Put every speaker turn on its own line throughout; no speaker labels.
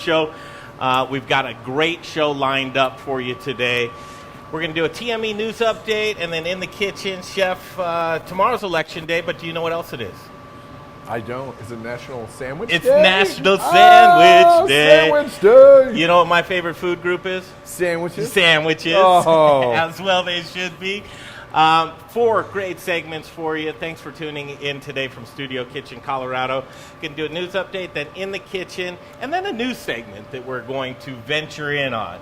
Show. We've got a great show lined up for you today. We're going to do a TME news update, and then in the kitchen, Chef, tomorrow's election day, but do you know what else it is?
I don't. Is it National Sandwich Day?
It's National Sandwich Day.
Sandwich Day.
You know what my favorite food group is?
Sandwiches.
Sandwiches.
Oh.
As well they should be. 4 great segments for you. Thanks for tuning in today from Studio Kitchen, Colorado. We can do a news update, then in the kitchen, and then a news segment that we're going to venture in on.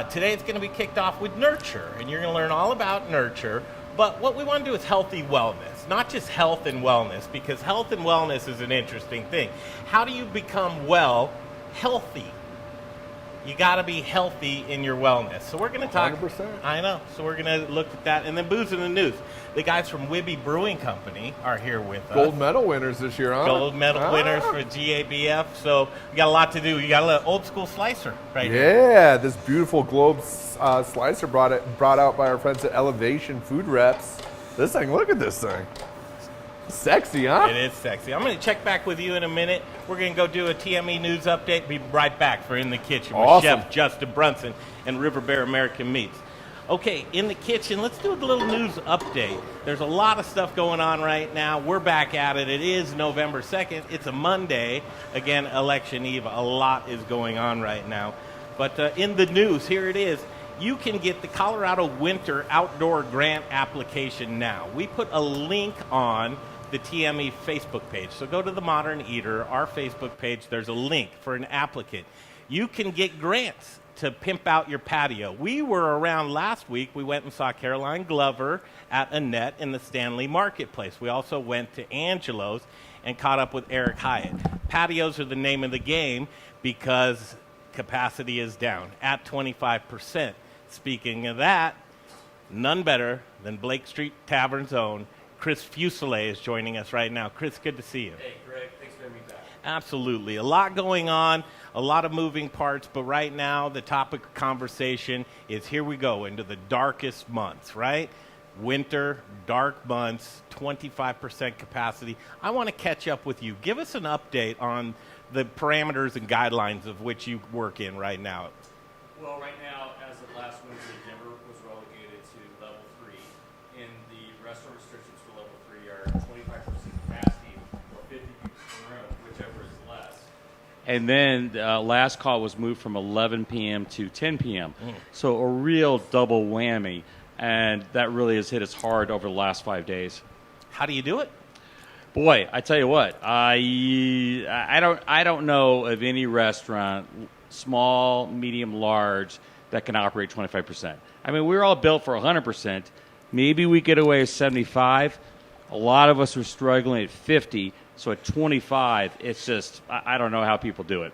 Today it's going to be kicked off with nurture, and you're going to learn all about nurture. But what we want to do is healthy wellness, not just health and wellness, because health and wellness is an interesting thing. How do you become healthy? You got to be healthy in your wellness. So we're going to talk.
100%.
I know. So we're going to look at that. And then booze in the news. The guys from Wibby Brewing Company are here with us.
Gold medal winners this year, huh?
Gold medal winners for GABF. So we got a lot to do. We got an old school slicer right here.
Yeah, this beautiful globe slicer brought out by our friends at Elevation Food Reps. This thing, look at this thing. Sexy, huh?
It is sexy. I'm going to check back with you in a minute. We're going to go do a TME news update. Be right back for In the Kitchen with Chef Justin Brunson and River Bear American Meats. Okay, in the kitchen, let's do a little news update. There's a lot of stuff going on right now. We're back at it. It is November 2nd. It's a Monday. Again, election eve. A lot is going on right now. But in the news, here it is. You can get the Colorado Winter Outdoor Grant application now. We put a link on the TME Facebook page. So go to the Modern Eater, our Facebook page. There's a link for an applicant. You can get grants to pimp out your patio. We were around last week. We went and saw Caroline Glover at Annette in the Stanley Marketplace. We also went to Angelo's and caught up with Eric Hyatt. Patios are the name of the game because capacity is down at 25%. Speaking of that, none better than Blake Street Tavern's own Chris Fuselier is joining us right now. Chris, good to see you.
Hey, Greg. Thanks for having me back.
Absolutely. A lot going on, a lot of moving parts, but right now the topic of conversation is here we go into the darkest months, right? Winter, dark months, 25% capacity. I want to catch up with you. Give us an update on the parameters and guidelines of which you work in right now.
Well, right now, as of last Wednesday, Denver was relegated to level 3, and the restaurant restrictions for level 3 are 25% capacity or 50 people per room, whichever is less. And then last call was moved from 11 p.m. to 10 p.m. So a real double whammy, and that really has hit us hard over the last 5 days.
How do you do it?
Boy, I tell you what, I don't know of any restaurant, small, medium, large, that can operate 25%. I mean, we're all built for 100%. Maybe we get away with 75. A lot of us are struggling at 50. So at 25, it's just, I don't know how people do it.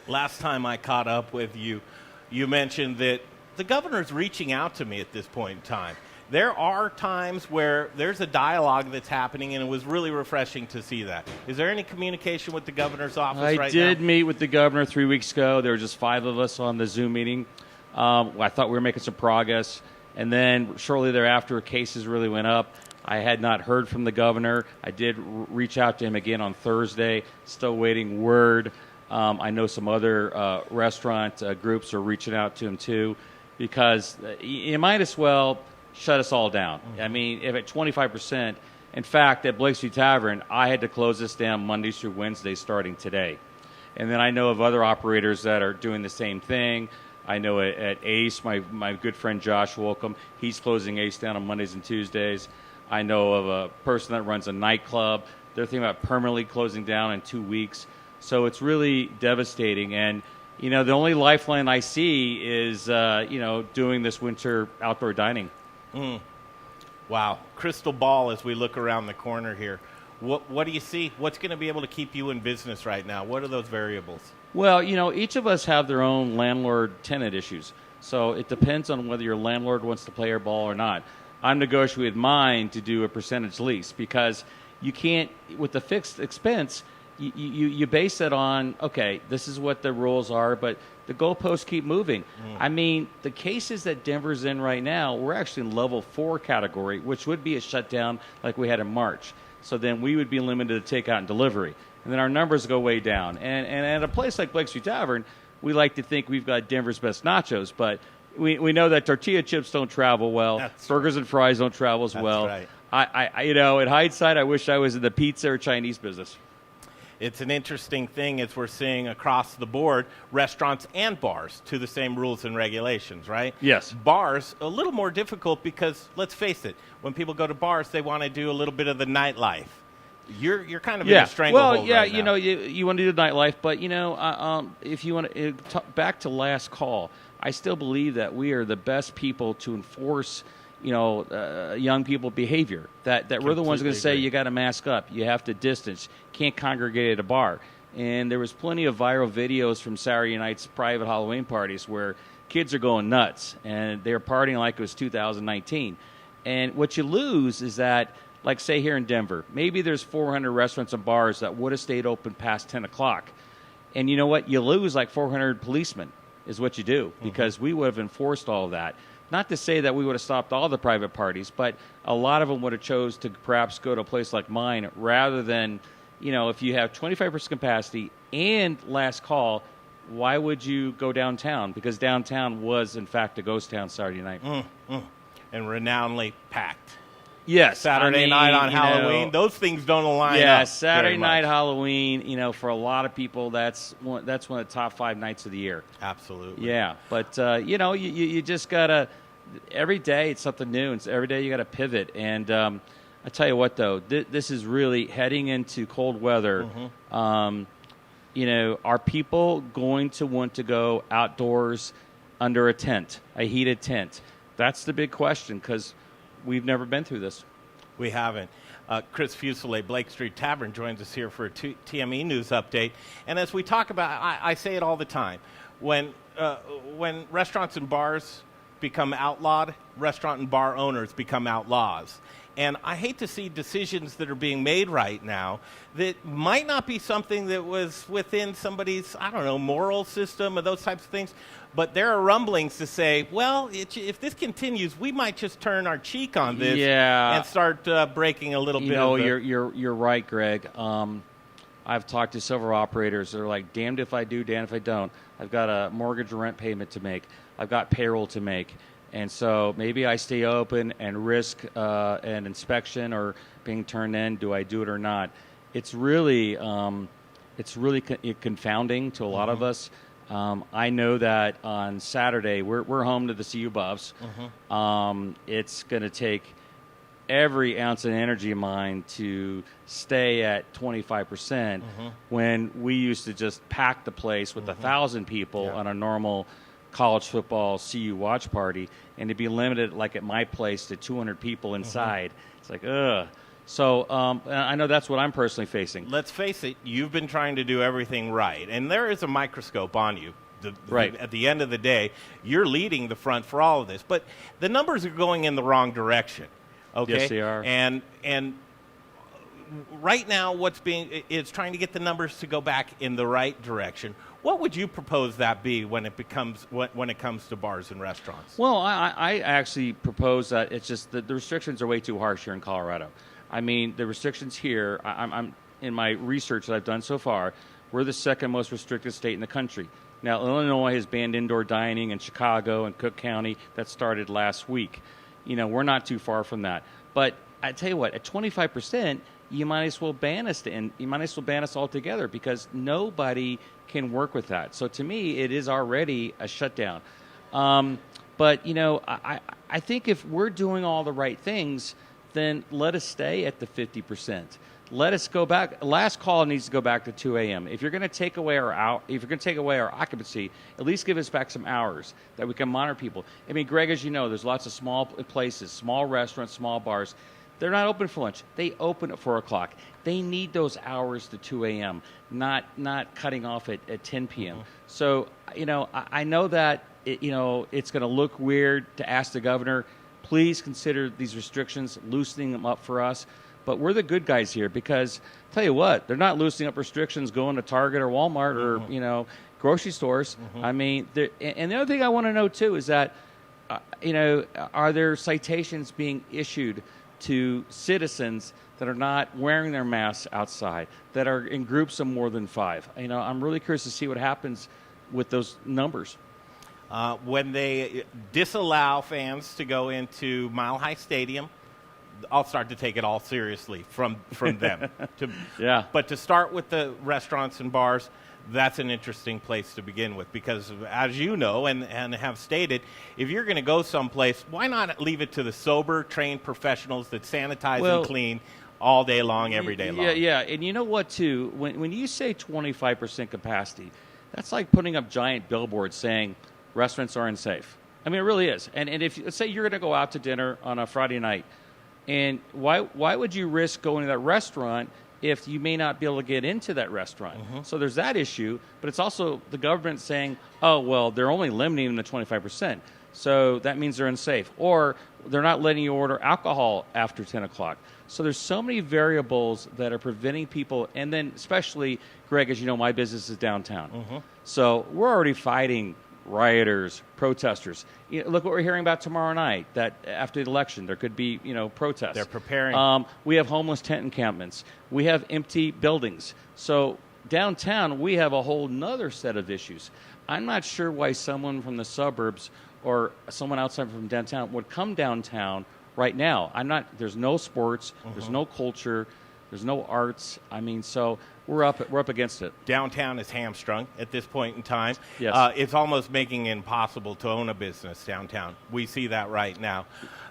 Last time I caught up with you, you mentioned that the governor's reaching out to me at this point in time. There are times where there's a dialogue that's happening, and it was really refreshing to see that. Is there any communication with the governor's office right now?
I did meet with the governor 3 weeks ago. There were just 5 of us on the Zoom meeting. I thought we were making some progress. And then shortly thereafter, cases really went up. I had not heard from the governor. I did reach out to him again on Thursday. Still waiting word. I know some other restaurant groups are reaching out to him too, because you might as well shut us all down. I mean, if at 25%, in fact, at Blake Street Tavern, I had to close this down Mondays through Wednesdays starting today. And then I know of other operators that are doing the same thing. I know at Ace, my good friend Josh Wolcomb, he's closing Ace down on Mondays and Tuesdays. I know of a person that runs a nightclub. They're thinking about permanently closing down in 2 weeks. So it's really devastating. And, you know, the only lifeline I see is, doing this winter outdoor dining.
Wow. Crystal ball as we look around the corner here. What do you see? What's going to be able to keep you in business right now? What are those variables?
Well, you know, each of us have their own landlord-tenant issues. So it depends on whether your landlord wants to play your ball or not. I'm negotiating with mine to do a percentage lease because you can't, with the fixed expense, you base it on, okay, this is what the rules are, but the goalposts keep moving. I mean, the cases that Denver's in right now, we're actually in level 4 category, which would be a shutdown like we had in March. So then we would be limited to takeout and delivery. And then our numbers go way down. And at a place like Blake Street Tavern, we like to think we've got Denver's best nachos, but we know that tortilla chips don't travel well.
That's
Burgers and fries don't travel as well.
right.
I in hindsight, I wish I was in the pizza or Chinese business.
It's an interesting thing as we're seeing across the board, restaurants and bars to the same rules and regulations, right?
Yes.
Bars, a little more difficult because, let's face it, when people go to bars, they want to do a little bit of the nightlife. You're kind of in a stranglehold
well, yeah,
right now.
you want to do the nightlife, but, if you want to, back to last call, I still believe that we are the best people to enforce young people behavior, that we're the ones going to say you got to mask up, you have to distance, can't congregate at a bar. And there was plenty of viral videos from Saturday night's private Halloween parties where kids are going nuts and they're partying like it was 2019. And what you lose is that, like say here in Denver, maybe there's 400 restaurants and bars that would have stayed open past 10 o'clock. And you know what? You lose like 400 policemen is what you do, because we would have enforced all of that. Not to say that we would have stopped all the private parties, but a lot of them would have chose to perhaps go to a place like mine rather than, if you have 25% capacity and last call, why would you go downtown? Because downtown was, in fact, a ghost town Saturday night.
And renownedly packed.
Yes.
Saturday night on Halloween, those things don't align up.
Yeah, Saturday
very
night
much.
Halloween, for a lot of people, that's one of the top 5 nights of the year.
Absolutely.
Yeah, but, you just got to, every day it's something new, and every day you got to pivot. And I tell you what, though, this is really heading into cold weather. Are people going to want to go outdoors under a tent, a heated tent? That's the big question, because we've never been through this.
We haven't. Chris Fuselier, Blake Street Tavern, joins us here for a TME news update. And as we talk about, I say it all the time, when restaurants and bars become outlawed, restaurant and bar owners become outlaws. And I hate to see decisions that are being made right now that might not be something that was within somebody's, moral system or those types of things. But there are rumblings to say, well, if this continues, we might just turn our cheek on this and start breaking a little bit of the...
You're right, Greg. I've talked to several operators that are like, damned if I do, damned if I don't. I've got a mortgage rent payment to make. I've got payroll to make. And so maybe I stay open and risk an inspection or being turned in. Do I do it or not? It's really confounding to a lot of us. I know that on Saturday we're home to the CU Buffs. It's going to take every ounce of energy of mine to stay at 25% when we used to just pack the place with 1,000 people on a normal college football CU watch party, and to be limited like at my place to 200 people inside. It's like, ugh. So I know that's what I'm personally facing.
Let's face it, you've been trying to do everything right, and there is a microscope on you.
Right.
At the end of the day, you're leading the front for all of this, but the numbers are going in the wrong direction. Okay?
Yes, they are.
And right now, it's trying to get the numbers to go back in the right direction. What would you propose that be when it comes to bars and restaurants?
Well, I actually propose that it's just that the restrictions are way too harsh here in Colorado. I mean, the restrictions here, I'm in my research that I've done so far, we're the second most restricted state in the country. Now, Illinois has banned indoor dining in Chicago and Cook County. That started last week. We're not too far from that. But I tell you what, at 25%, you might as well ban us altogether, because nobody can work with that. So to me, it is already a shutdown. But I think if we're doing all the right things, then let us stay at the 50%. Let us go back. Last call needs to go back to 2 a.m. If you're going to take away our occupancy, at least give us back some hours that we can monitor people. I mean, Greg, as you know, there's lots of small places, small restaurants, small bars. They're not open for lunch. They open at 4 o'clock. They need those hours to 2 a.m., not cutting off at 10 p.m. So, I know that, it's going to look weird to ask the governor, please consider these restrictions, loosening them up for us. But we're the good guys here, because, tell you what, they're not loosening up restrictions going to Target or Walmart or, grocery stores. I mean, and the other thing I want to know, too, is that, are there citations being issued to citizens that are not wearing their masks outside, that are in groups of more than 5? I'm really curious to see what happens with those numbers.
When they disallow fans to go into Mile High Stadium, I'll start to take it all seriously from them.
Yeah.
But to start with the restaurants and bars, that's an interesting place to begin with because, as you know and have stated, if you're going to go someplace, why not leave it to the sober, trained professionals that sanitize and clean all day long, every day long?
Yeah. And you know what, too? When you say 25% capacity, that's like putting up giant billboards saying restaurants are unsafe. I mean, it really is. And if, let's say you're going to go out to dinner on a Friday night, and why would you risk going to that restaurant if you may not be able to get into that restaurant? Mm-hmm. So there's that issue, but it's also the government saying, oh, well, they're only limiting them to 25%. So that means they're unsafe. Or they're not letting you order alcohol after 10 o'clock. So there's so many variables that are preventing people. And then especially, Greg, as you know, my business is downtown. Mm-hmm. So we're already fighting rioters, protesters. Look what we're hearing about tomorrow night, that after the election there could be, protests.
They're preparing.
We have homeless tent encampments. We have empty buildings. So downtown, we have a whole nother set of issues. I'm not sure why someone from the suburbs or someone outside from downtown would come downtown right now. There's no sports, there's no culture, there's no arts. I mean, so we're up against it.
Downtown is hamstrung at this point in time.
Yes.
It's almost making it impossible to own a business downtown. We see that right now.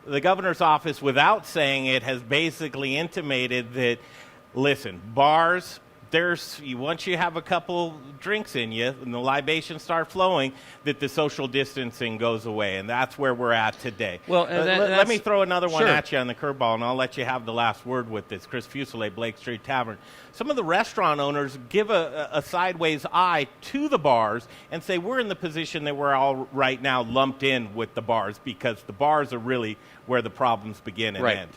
The governor's office, without saying it, has basically intimated that, listen, bars, once you have a couple drinks in you and the libations start flowing, that the social distancing goes away, and that's where we're at today.
Well,
let me throw another one
Sure.
at you on the curveball, and I'll let you have the last word with this. Chris Fuselier, Blake Street Tavern. Some of the restaurant owners give a sideways eye to the bars and say we're in the position that we're all right now lumped in with the bars because the bars are really where the problems begin and end.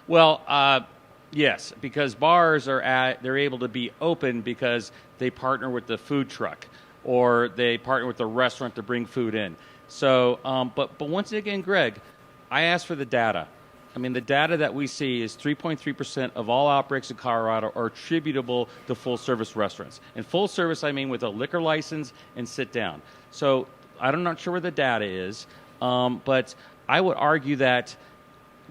Well, yes, because bars they're able to be open because they partner with the food truck or they partner with the restaurant to bring food in. So, but once again, Greg, I asked for the data. I mean, the data that we see is 3.3% of all outbreaks in Colorado are attributable to full-service restaurants. And full service, I mean with a liquor license and sit down. So I'm not sure where the data is, but I would argue that,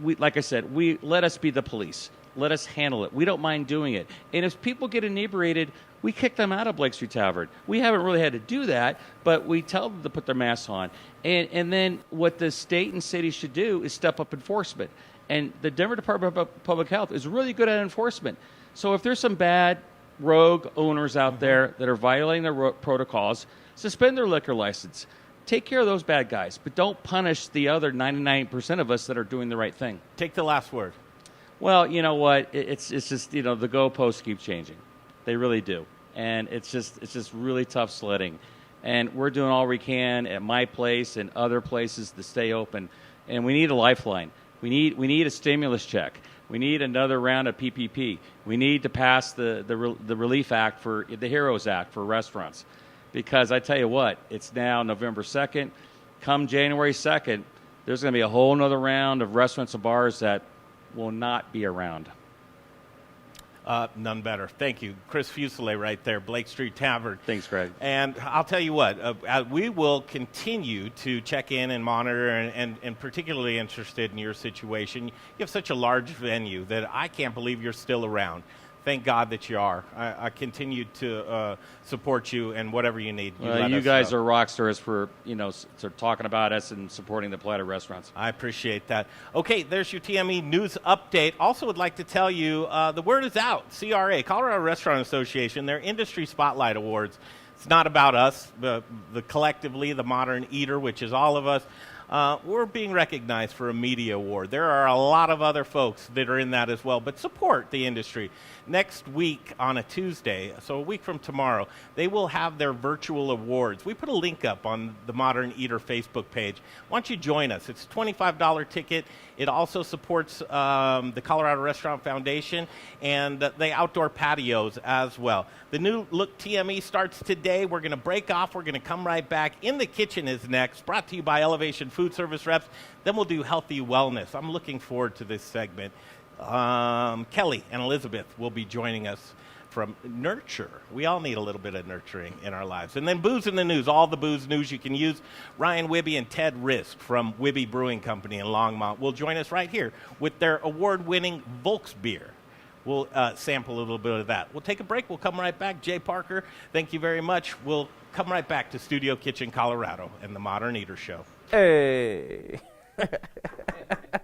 like I said, let us be the police. Let us handle it. We don't mind doing it. And if people get inebriated, we kick them out of Blake Street Tavern. We haven't really had to do that, but we tell them to put their masks on. And then what the state and city should do is step up enforcement. And the Denver Department of Public Health is really good at enforcement. So if there's some bad rogue owners out there that are violating their protocols, suspend their liquor license. Take care of those bad guys, but don't punish the other 99% of us that are doing the right thing.
Take the last word.
Well, you know what? It's just, the goalposts keep changing. They really do. And it's just really tough sledding. And we're doing all we can at my place and other places to stay open. And we need a lifeline. We need a stimulus check. We need another round of PPP. We need to pass the Relief Act for the HEROES Act for restaurants. Because I tell you what, it's now November 2nd. Come January 2nd, there's going to be a whole nother round of restaurants and bars that will not be around.
None better. Thank you. Chris Fuselier right there, Blake Street Tavern.
Thanks, Greg.
And I'll tell you what, we will continue to check in and monitor and particularly interested in your situation. You have such a large venue that I can't believe you're still around. Thank God that you are. I continue to support you and whatever you need.
You guys are rock stars for, talking about us and supporting the Platter restaurants.
I appreciate that. Okay, there's your TME news update. Also would like to tell you the word is out. CRA, Colorado Restaurant Association, their Industry Spotlight Awards. It's not about us, the collectively, the modern eater, which is all of us. We're being recognized for a media award. There are a lot of other folks that are in that as well, but support the industry. Next week on a Tuesday, so a week from tomorrow, they will have their virtual awards. We put a link up on the Modern Eater Facebook page. Why don't you join us? It's a $25 ticket. It also supports the Colorado Restaurant Foundation and the outdoor patios as well. The new Look TME starts today. We're going to break off. We're going to come right back. In the Kitchen is next, brought to you by Elevation Food Service Reps. Then we'll do Healthy Wellness. I'm looking forward to this segment. Kelly and Elizabeth will be joining us from Nurture. We all need a little bit of nurturing in our lives. And then Booze in the News, all the booze news you can use. Ryan Wibby and Ted Risk from Wibby Brewing Company in Longmont will join us right here with their award-winning Volks beer. We'll sample a little bit of that. We'll take a break. We'll come right back. Jay Parker, thank you very much. We'll come right back to Studio Kitchen, Colorado, and the Modern Eater Show.
Hey.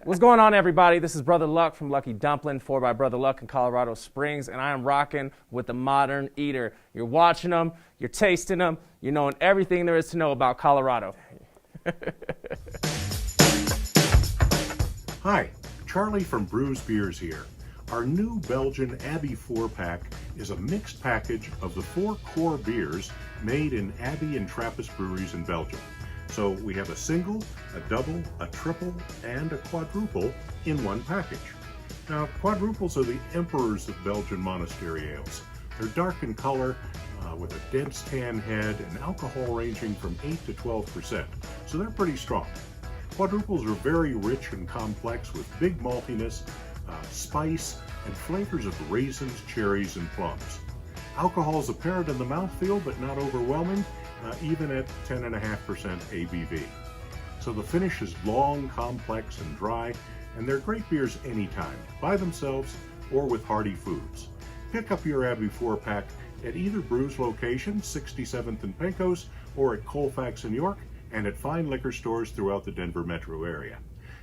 What's going on, everybody? This is Brother Luck from Lucky Dumpling, 4 by Brother Luck in Colorado Springs, and I am rocking with the Modern Eater. You're watching them, you're tasting them, you're knowing everything there is to know about Colorado.
Hi, Charlie from Brews Beers here. Our new Belgian Abbey 4-pack is a mixed package of the 4 core beers made in Abbey and Trappist breweries in Belgium. So we have a single, a double, a triple, and a quadruple in one package. Now, quadruples are the emperors of Belgian monastery ales. They're dark in color, with a dense tan head, and alcohol ranging from 8 to 12%, so they're pretty strong. Quadruples are very rich and complex with big maltiness, spice, and flavors of raisins, cherries, and plums. Alcohol is apparent in the mouthfeel, but not overwhelming, even at 10.5% ABV. So the finish is long, complex, and dry, and they're great beers anytime, by themselves or with hearty foods. Pick up your Abbey 4-pack at either Brews location, 67th and Pecos, or at Colfax in York, and at fine liquor stores throughout the Denver metro area.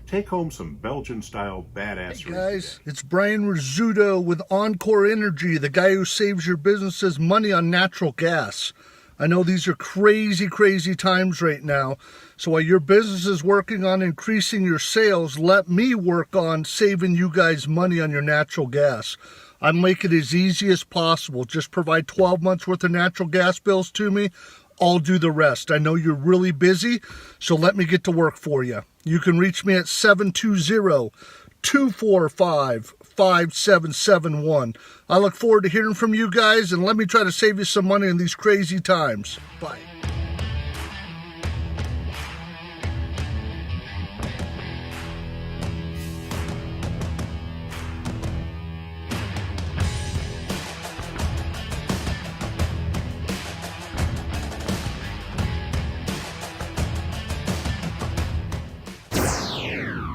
Take home some Belgian-style badassery.
Hey guys, it's Brian Rizzuto with Encore Energy, the guy who saves your businesses money on natural gas. I know these are crazy, crazy times right now. So while your business is working on increasing your sales, let me work on saving you guys money on your natural gas. I make it as easy as possible. Just provide 12 months worth of natural gas bills to me. I'll do the rest. I know you're really busy, so let me get to work for you. You can reach me at 720-245-5771. I look forward to hearing from you guys, and let me try to save you some money in these crazy times. Bye.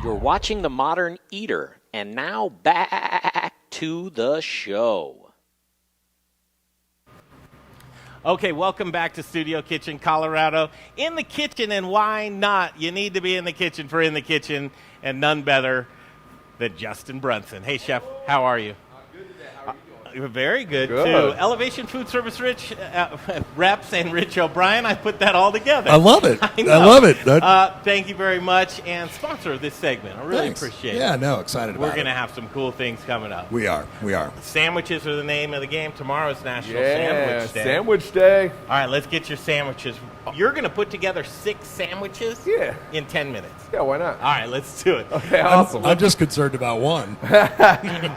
You're watching The Modern Eater, and now back to the show.
Okay, welcome back to Studio Kitchen, Colorado. In the kitchen, and why not? You need to be in the kitchen for In the Kitchen, and none better than Justin Brunson. Hey, Chef, how are you? Very good,
Good.
too. Elevation Food Service Rich Reps and Rich O'Brien. I put that all together.
I love it.
I
love it.
Thank you very much. And sponsor of this segment. I really
Thanks.
appreciate it.
Yeah, no, excited about it.
We're going to have some cool things coming up.
We are.
Sandwiches are the name of the game. Tomorrow's National
Yeah,
Sandwich Day.
Sandwich Day.
All right, let's get your sandwiches. You're going to put together 6 sandwiches in 10 minutes.
Yeah, why not?
All right, let's do it.
Okay, awesome.
I'm just concerned about one.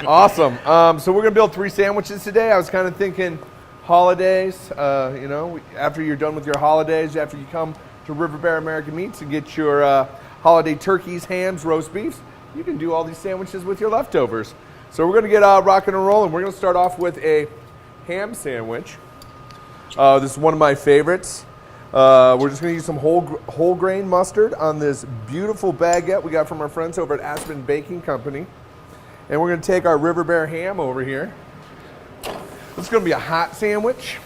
Awesome. So we're going to build 3 sandwiches today. I was kind of thinking holidays, after you're done with your holidays, after you come to River Bear American Meats and get your holiday turkeys, hams, roast beefs, you can do all these sandwiches with your leftovers. So we're going to get rocking and rolling. We're going to start off with a ham sandwich. This is one of my favorites. We're just going to use some whole grain mustard on this beautiful baguette we got from our friends over at Aspen Baking Company. And we're going to take our River Bear ham over here. This is going to be a hot sandwich.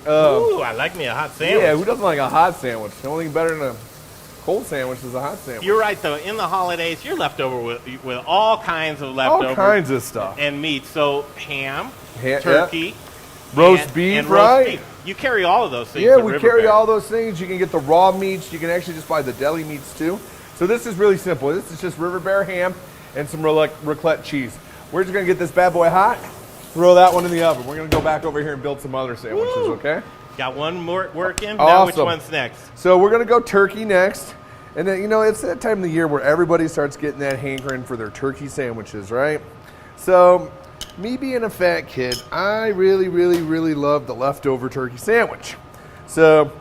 Ooh, I like me a hot sandwich.
Yeah, who doesn't like a hot sandwich? The only thing better than a cold sandwich is a hot sandwich.
You're right, though. In the holidays, you're left over with all kinds of leftovers.
All kinds of stuff.
And meat. So ham, turkey,
yeah. Roast beef,
and
right?
Roast beef. You carry all of those things.
Yeah,
at
we
River
carry
Bear.
all those things. You can get the raw meats. You can actually just buy the deli meats, too. So this is really simple. This is just River Bear ham and some raclette cheese. We're just going to get this bad boy hot, throw that one in the oven. We're going to go back over here and build some other sandwiches,
Woo!
okay?
Got one more working. Now
Awesome.
which one's next?
So we're going to go turkey next. And then, it's that time of the year where everybody starts getting that hankering for their turkey sandwiches, right? So me being a fat kid, I really, really, really love the leftover turkey sandwich. So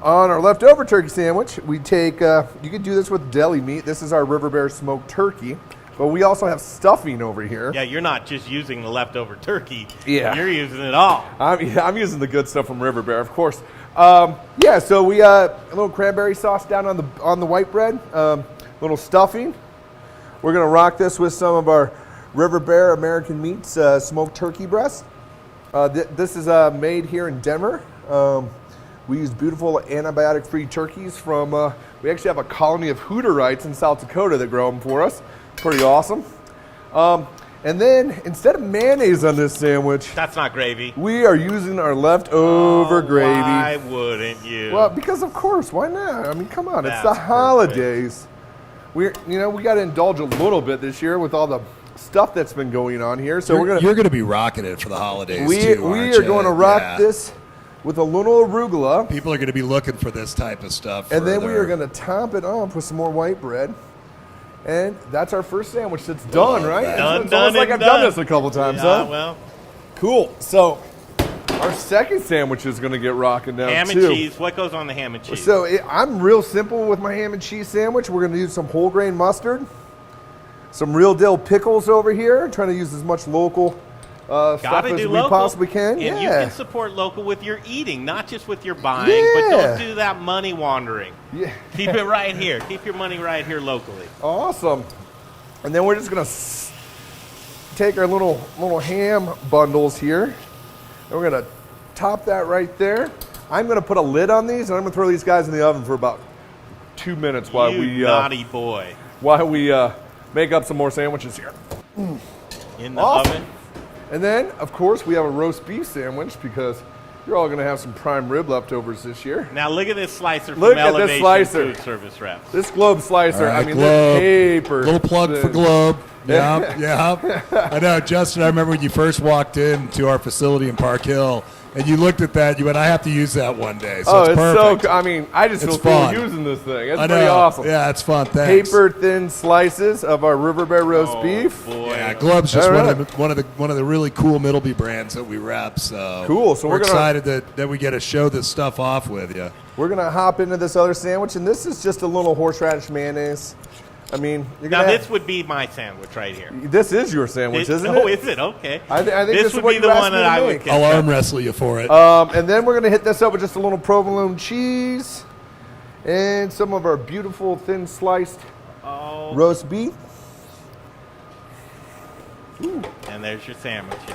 on our leftover turkey sandwich, we take, you can do this with deli meat. This is our River Bear smoked turkey. But we also have stuffing over here.
Yeah, you're not just using the leftover turkey.
Yeah.
You're using it all.
I'm using the good stuff from River Bear, of course. Yeah, so we a little cranberry sauce down on the white bread, little stuffing. We're gonna rock this with some of our River Bear American Meats smoked turkey breast. This is made here in Denver. We use beautiful antibiotic-free turkeys from. We actually have a colony of Woodarites in South Dakota that grow them for us. Pretty awesome. And then instead of mayonnaise on this sandwich,
That's not gravy.
we are using our leftover gravy.
Why wouldn't you?
Well, because of course, why not? I mean, come on, it's the
That's
holidays. We got to indulge a little bit this year with all the stuff that's been going on here. So
You're going to be rocking it for the holidays
we
too,
we
aren't
are
you?
going to rock
Yeah.
this with a little arugula,
People are going to be looking for this type of stuff.
and
for
then we
their-
are going to top it off with some more white bread. And that's our first sandwich that's done, right?
Done,
it's
done,
almost like
and
I've done
done.
this a couple times,
Yeah,
huh?
well,
Cool. So our second sandwich is going to get rocking down
ham and
too.
cheese. What goes on the ham and cheese?
So I'm real simple with my ham and cheese sandwich. We're going to use some whole grain mustard, some real dill pickles over here. Trying to use as much local stuff
Gotta
as
do
we
local.
possibly can.
And
yeah.
you can support local with your eating, not just with your buying. But
Yeah.
don't do that money wandering.
Yeah.
Keep it right here. Keep your money right here locally.
Awesome. And then we're just going to take our little ham bundles here, and we're going to top that right there. I'm going to put a lid on these, and I'm going to throw these guys in the oven for about 2 minutes while
You naughty boy.
we make up some more sandwiches here.
In the
Awesome.
oven.
And then, of course, we have a roast beef sandwich because you're all going to have some prime rib leftovers this year.
Now look at this slicer
Look
from
at this
Elevation
slicer.
Food Service Reps.
This Globe slicer,
All right,
I mean,
Globe.
this paper.
Little plug for Globe. Yeah, yeah. I know, Justin. I remember when you first walked into our facility in Park Hill, and you looked at that. You went, "I have to use that one day." So
Oh,
it's perfect.
I mean, I just
It's
feel cool
fun.
using this thing. It's
I know.
pretty awesome.
Yeah, it's fun. Thanks.
Paper thin slices of our River Bear roast beef.
Boy.
Yeah, Globe's just
All
one
right.
of the really cool Middleby brands that we rep. So
Cool. So
we're
we're gonna-
excited that we get to show this stuff off with you.
We're gonna hop into this other sandwich, and this is just a little horseradish mayonnaise. I mean, you're
Now
gonna
this would be my sandwich right here.
this is your sandwich, isn't
Oh,
it?
is it? Okay.
I think
this
this is
would
what
be
you
the
asked
one
me
that
to
I would
make.
get.
I'll arm wrestle you for it.
And then we're gonna hit this up with just a little provolone cheese and some of our beautiful thin sliced roast beef.
And there's your sandwiches.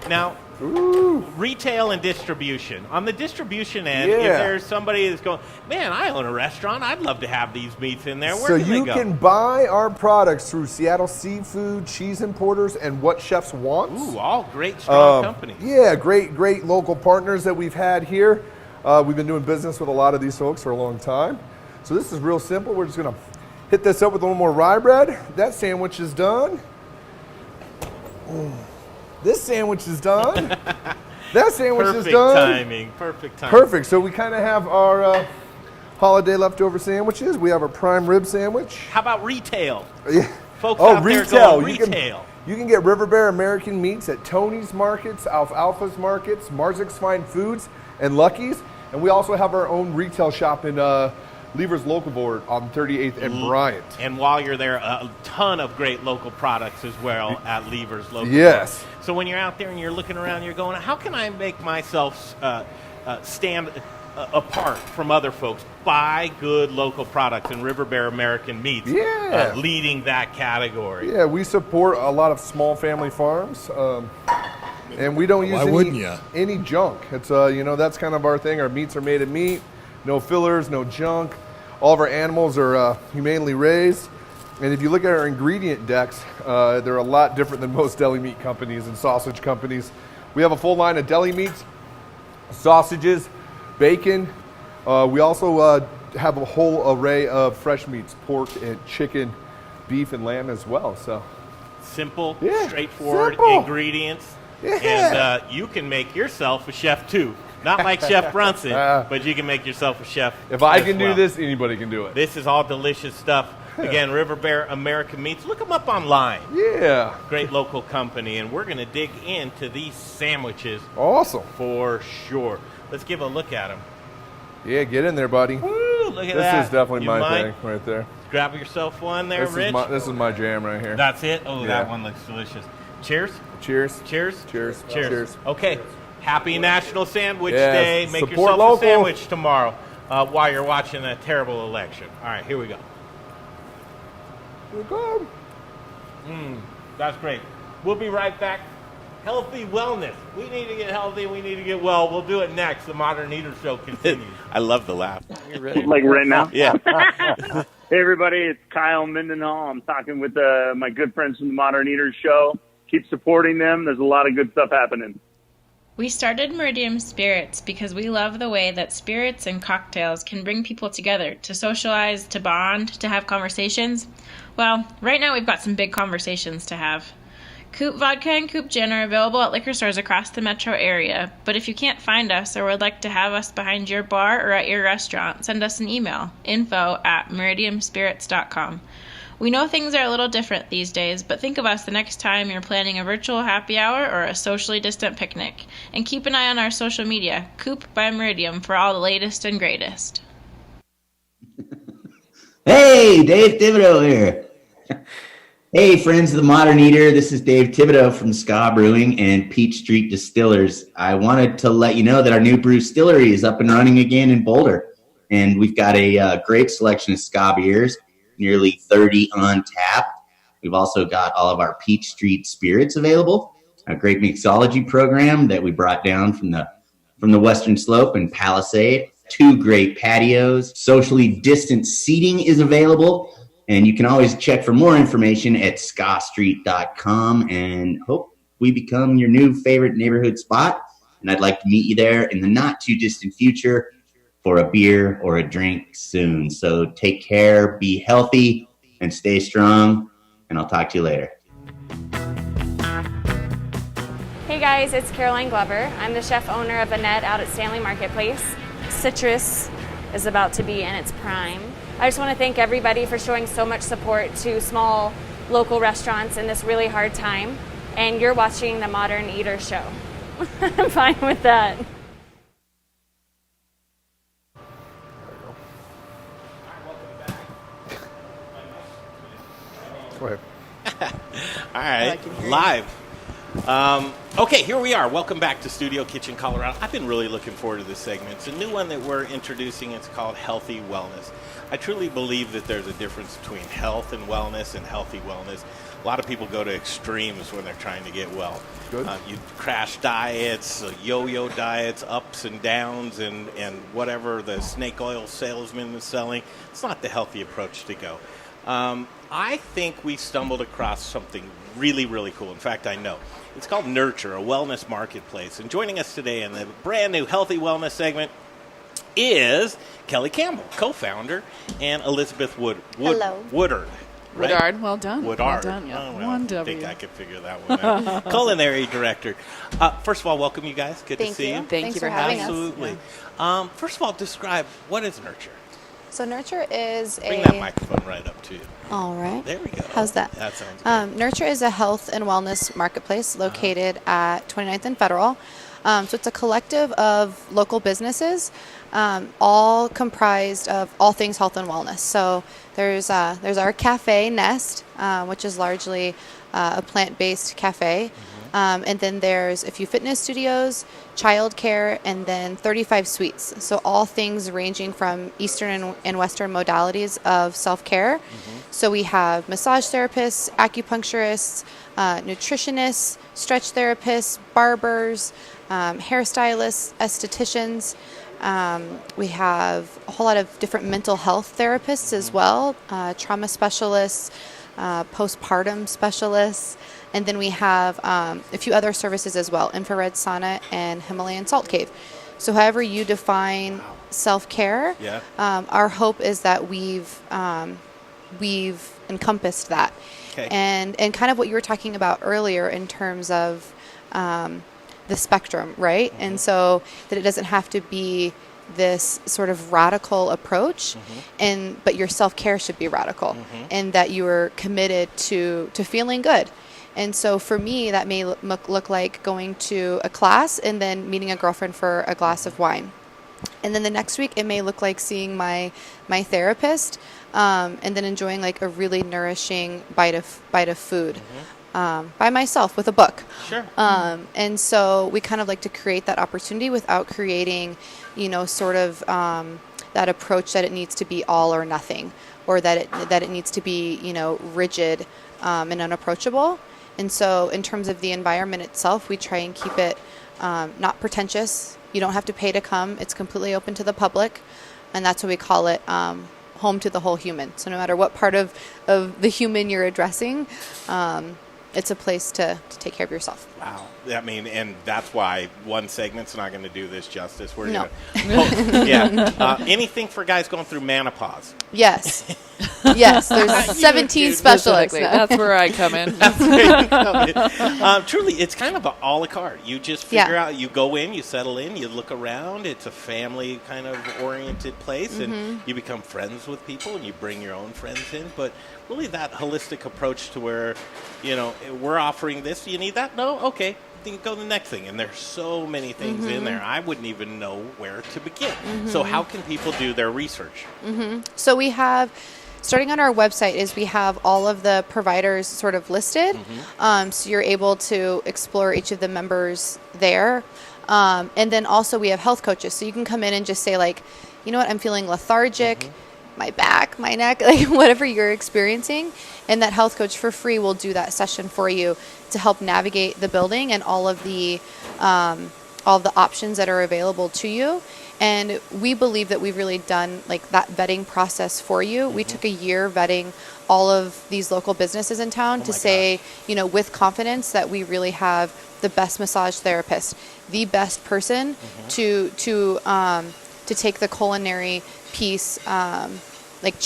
Now, retail and distribution. On the distribution end, if
Yeah.
there's somebody that's going, man, I own a restaurant. I'd love to have these meats in there. Where
So
can
you
they go?
can buy our products through Seattle Seafood, Cheese Importers, and What Chefs Want.
Ooh, all great, strong companies.
Yeah, great local partners that we've had here. We've been doing business with a lot of these folks for a long time. So this is real simple. We're just gonna hit this up with a little more rye bread. That sandwich is done. This sandwich is done. That sandwich is
Perfect
done.
timing. Perfect timing.
Perfect. So we kind of have our holiday leftover sandwiches. We have our prime rib sandwich.
How about retail?
Yeah.
Folks
Oh,
out there
retail.
going retail.
You can get River Bear American Meats at Tony's Markets, Alfalfa's Markets, Marzik's Fine Foods, and Lucky's. And we also have our own retail shop in Lever's Local Board on 38th and Bryant.
And while you're there, a ton of great local products as well at Lever's Local.
Yes.
Bar. So when you're out there and you're looking around, you're going, how can I make myself stand apart from other folks? Buy good local products, and River Bear American Meats leading that category.
Yeah, we support a lot of small family farms. And we don't use
Why wouldn't ya?
any junk. It's that's kind of our thing. Our meats are made of meat, no fillers, no junk. All of our animals are humanely raised. And if you look at our ingredient decks, they're a lot different than most deli meat companies and sausage companies. We have a full line of deli meats, sausages, bacon. We also have a whole array of fresh meats, pork and chicken, beef and lamb as well. So
Simple,
Yeah,
straightforward
simple.
ingredients.
Yeah.
And you can make yourself a chef too. Not like Chef Brunson, but you can make yourself a chef.
if I
as
can
well.
do this, anybody can do it.
This is all delicious stuff. Again, River Bear American Meats. Look them up online.
Yeah.
Great local company. And we're going to dig into these sandwiches
Awesome.
for sure. Let's give a look at them.
Yeah, get in there, buddy.
Woo, look at
This
that.
is definitely
You
my
might-
thing right there.
Grab yourself one there, Rich.
This is my jam right here.
That's it? Oh,
Yeah.
that one looks delicious. Cheers.
Cheers.
Cheers.
Cheers.
Cheers.
Cheers.
Okay. Happy National Sandwich
Yes.
Day. Make
Support
yourself
local.
a sandwich tomorrow while you're watching a terrible election. All right, here we go.
We're good.
That's great. We'll be right back. Healthy wellness. We need to get healthy. We need to get well. We'll do it next. The Modern Eater Show continues.
I love the laugh. You ready?
Like right now?
Yeah.
Hey, everybody, it's Kyle Mendenhall. I'm talking with my good friends from the Modern Eaters Show. Keep supporting them. There's a lot of good stuff happening.
We started Meridium Spirits because we love the way that spirits and cocktails can bring people together to socialize, to bond, to have conversations. Well, right now we've got some big conversations to have. Coop Vodka and Coop Gin are available at liquor stores across the metro area, but if you can't find us or would like to have us behind your bar or at your restaurant, send us an email, info@meridiumspirits.com. We know things are a little different these days, but think of us the next time you're planning a virtual happy hour or a socially distant picnic. And keep an eye on our social media, Coop by Meridium, for all the latest and greatest.
Hey, Dave Thibodeau here. Hey, friends of the Modern Eater. This is Dave Thibodeau from Ska Brewing and Peach Street Distillers. I wanted to let you know that our new brew distillery is up and running again in Boulder. And we've got a great selection of Ska beers, nearly 30 on tap. We've also got all of our Peach Street spirits available, a great mixology program that we brought down from the Western Slope and Palisade, 2 great patios, socially distant seating is available. And you can always check for more information at skastreet.com and hope we become your new favorite neighborhood spot. And I'd like to meet you there in the not too distant future for a beer or a drink soon. So take care, be healthy, and stay strong. And I'll talk to you later.
Hey guys, it's Caroline Glover. I'm the chef owner of Annette out at Stanley Marketplace. Citrus is about to be in its prime. I just want to thank everybody for showing so much support to small local restaurants in this really hard time. And you're watching the Modern Eater Show. I'm fine with that.
Go ahead.
All right, live. Okay, here we are. Welcome back to Studio Kitchen, Colorado. I've been really looking forward to this segment. It's a new one that we're introducing. It's called Healthy Wellness. I truly believe that there's a difference between health and wellness and healthy wellness. A lot of people go to extremes when they're trying to get well.
Good.
You crash diets, yo-yo diets, ups and downs, and whatever the snake oil salesman is selling. It's not the healthy approach to go. I think we stumbled across something really, really cool. In fact, I know. It's called Nurture, a wellness marketplace. And joining us today in the brand new Healthy Wellness segment is Kelly Campbell, co-founder, and Elizabeth Woodard. Right?
Woodard, well done.
Woodard.
Well done, yeah.
Oh, well,
One
I
W.
think I could figure that one out. Culinary director. First of all, welcome you guys. Good to see you.
Thank you for having us.
Absolutely. First of all, describe what is Nurture.
So Nurture is
Bring that microphone right up to you.
All right.
There we go.
How's that?
That sounds good.
Nurture is a health and wellness marketplace located at 29th and Federal. So it's a collective of local businesses, all comprised of all things health and wellness. So there's our cafe, Nest, which is largely a plant-based cafe. And then there's a few fitness studios, childcare, and then 35 suites. So all things ranging from Eastern and Western modalities of self-care. So we have massage therapists, acupuncturists, nutritionists, stretch therapists, barbers, hairstylists, estheticians. We have a whole lot of different mental health therapists as well, trauma specialists, postpartum specialists. And then we have a few other services as well, infrared sauna and Himalayan salt cave. So however you define self-care, our hope is that we've encompassed that.
Okay.
And kind of what you were talking about earlier in terms of the spectrum, right? And so that it doesn't have to be this sort of radical approach, but your self-care should be radical, and that you are committed to feeling good. And so for me, that may look like going to a class and then meeting a girlfriend for a glass of wine. And then the next week, it may look like seeing my therapist, and then enjoying like a really nourishing bite of food by myself with a book.
Sure.
And so we kind of like to create that opportunity without creating, sort of that approach that it needs to be all or nothing, or that it needs to be, rigid and unapproachable. And so in terms of the environment itself, we try and keep it not pretentious. You don't have to pay to come. It's completely open to the public. And that's what we call it, home to the whole human. So no matter what part of the human you're addressing, it's a place to take care of yourself.
Wow. I mean, and that's why one segment's not going to do this justice. We're
No.
anything for guys going through menopause.
Yes. Yes, there's 17 specialists.
Specifically. That's where I come in.
Truly, it's kind of a la carte. You just figure out, you go in, you settle in, you look around. It's a family kind of oriented place, and you become friends with people, and you bring your own friends in. But really that holistic approach to where, we're offering this. Do you need that? No? Okay. Then you go to the next thing. And there's so many things in there. I wouldn't even know where to begin. So how can people do their research?
So we have, starting on our website, we have all of the providers sort of listed. So you're able to explore each of the members there. And then also we have health coaches. So you can come in and just say like, you know what, I'm feeling lethargic, my back, my neck, like whatever you're experiencing. And that health coach for free will do that session for you to help navigate the building and all of the options that are available to you. And we believe that we've really done like that vetting process for you. We took a year vetting all of these local businesses in town to say, with confidence that we really have the best massage therapist, the best person to take the culinary piece, in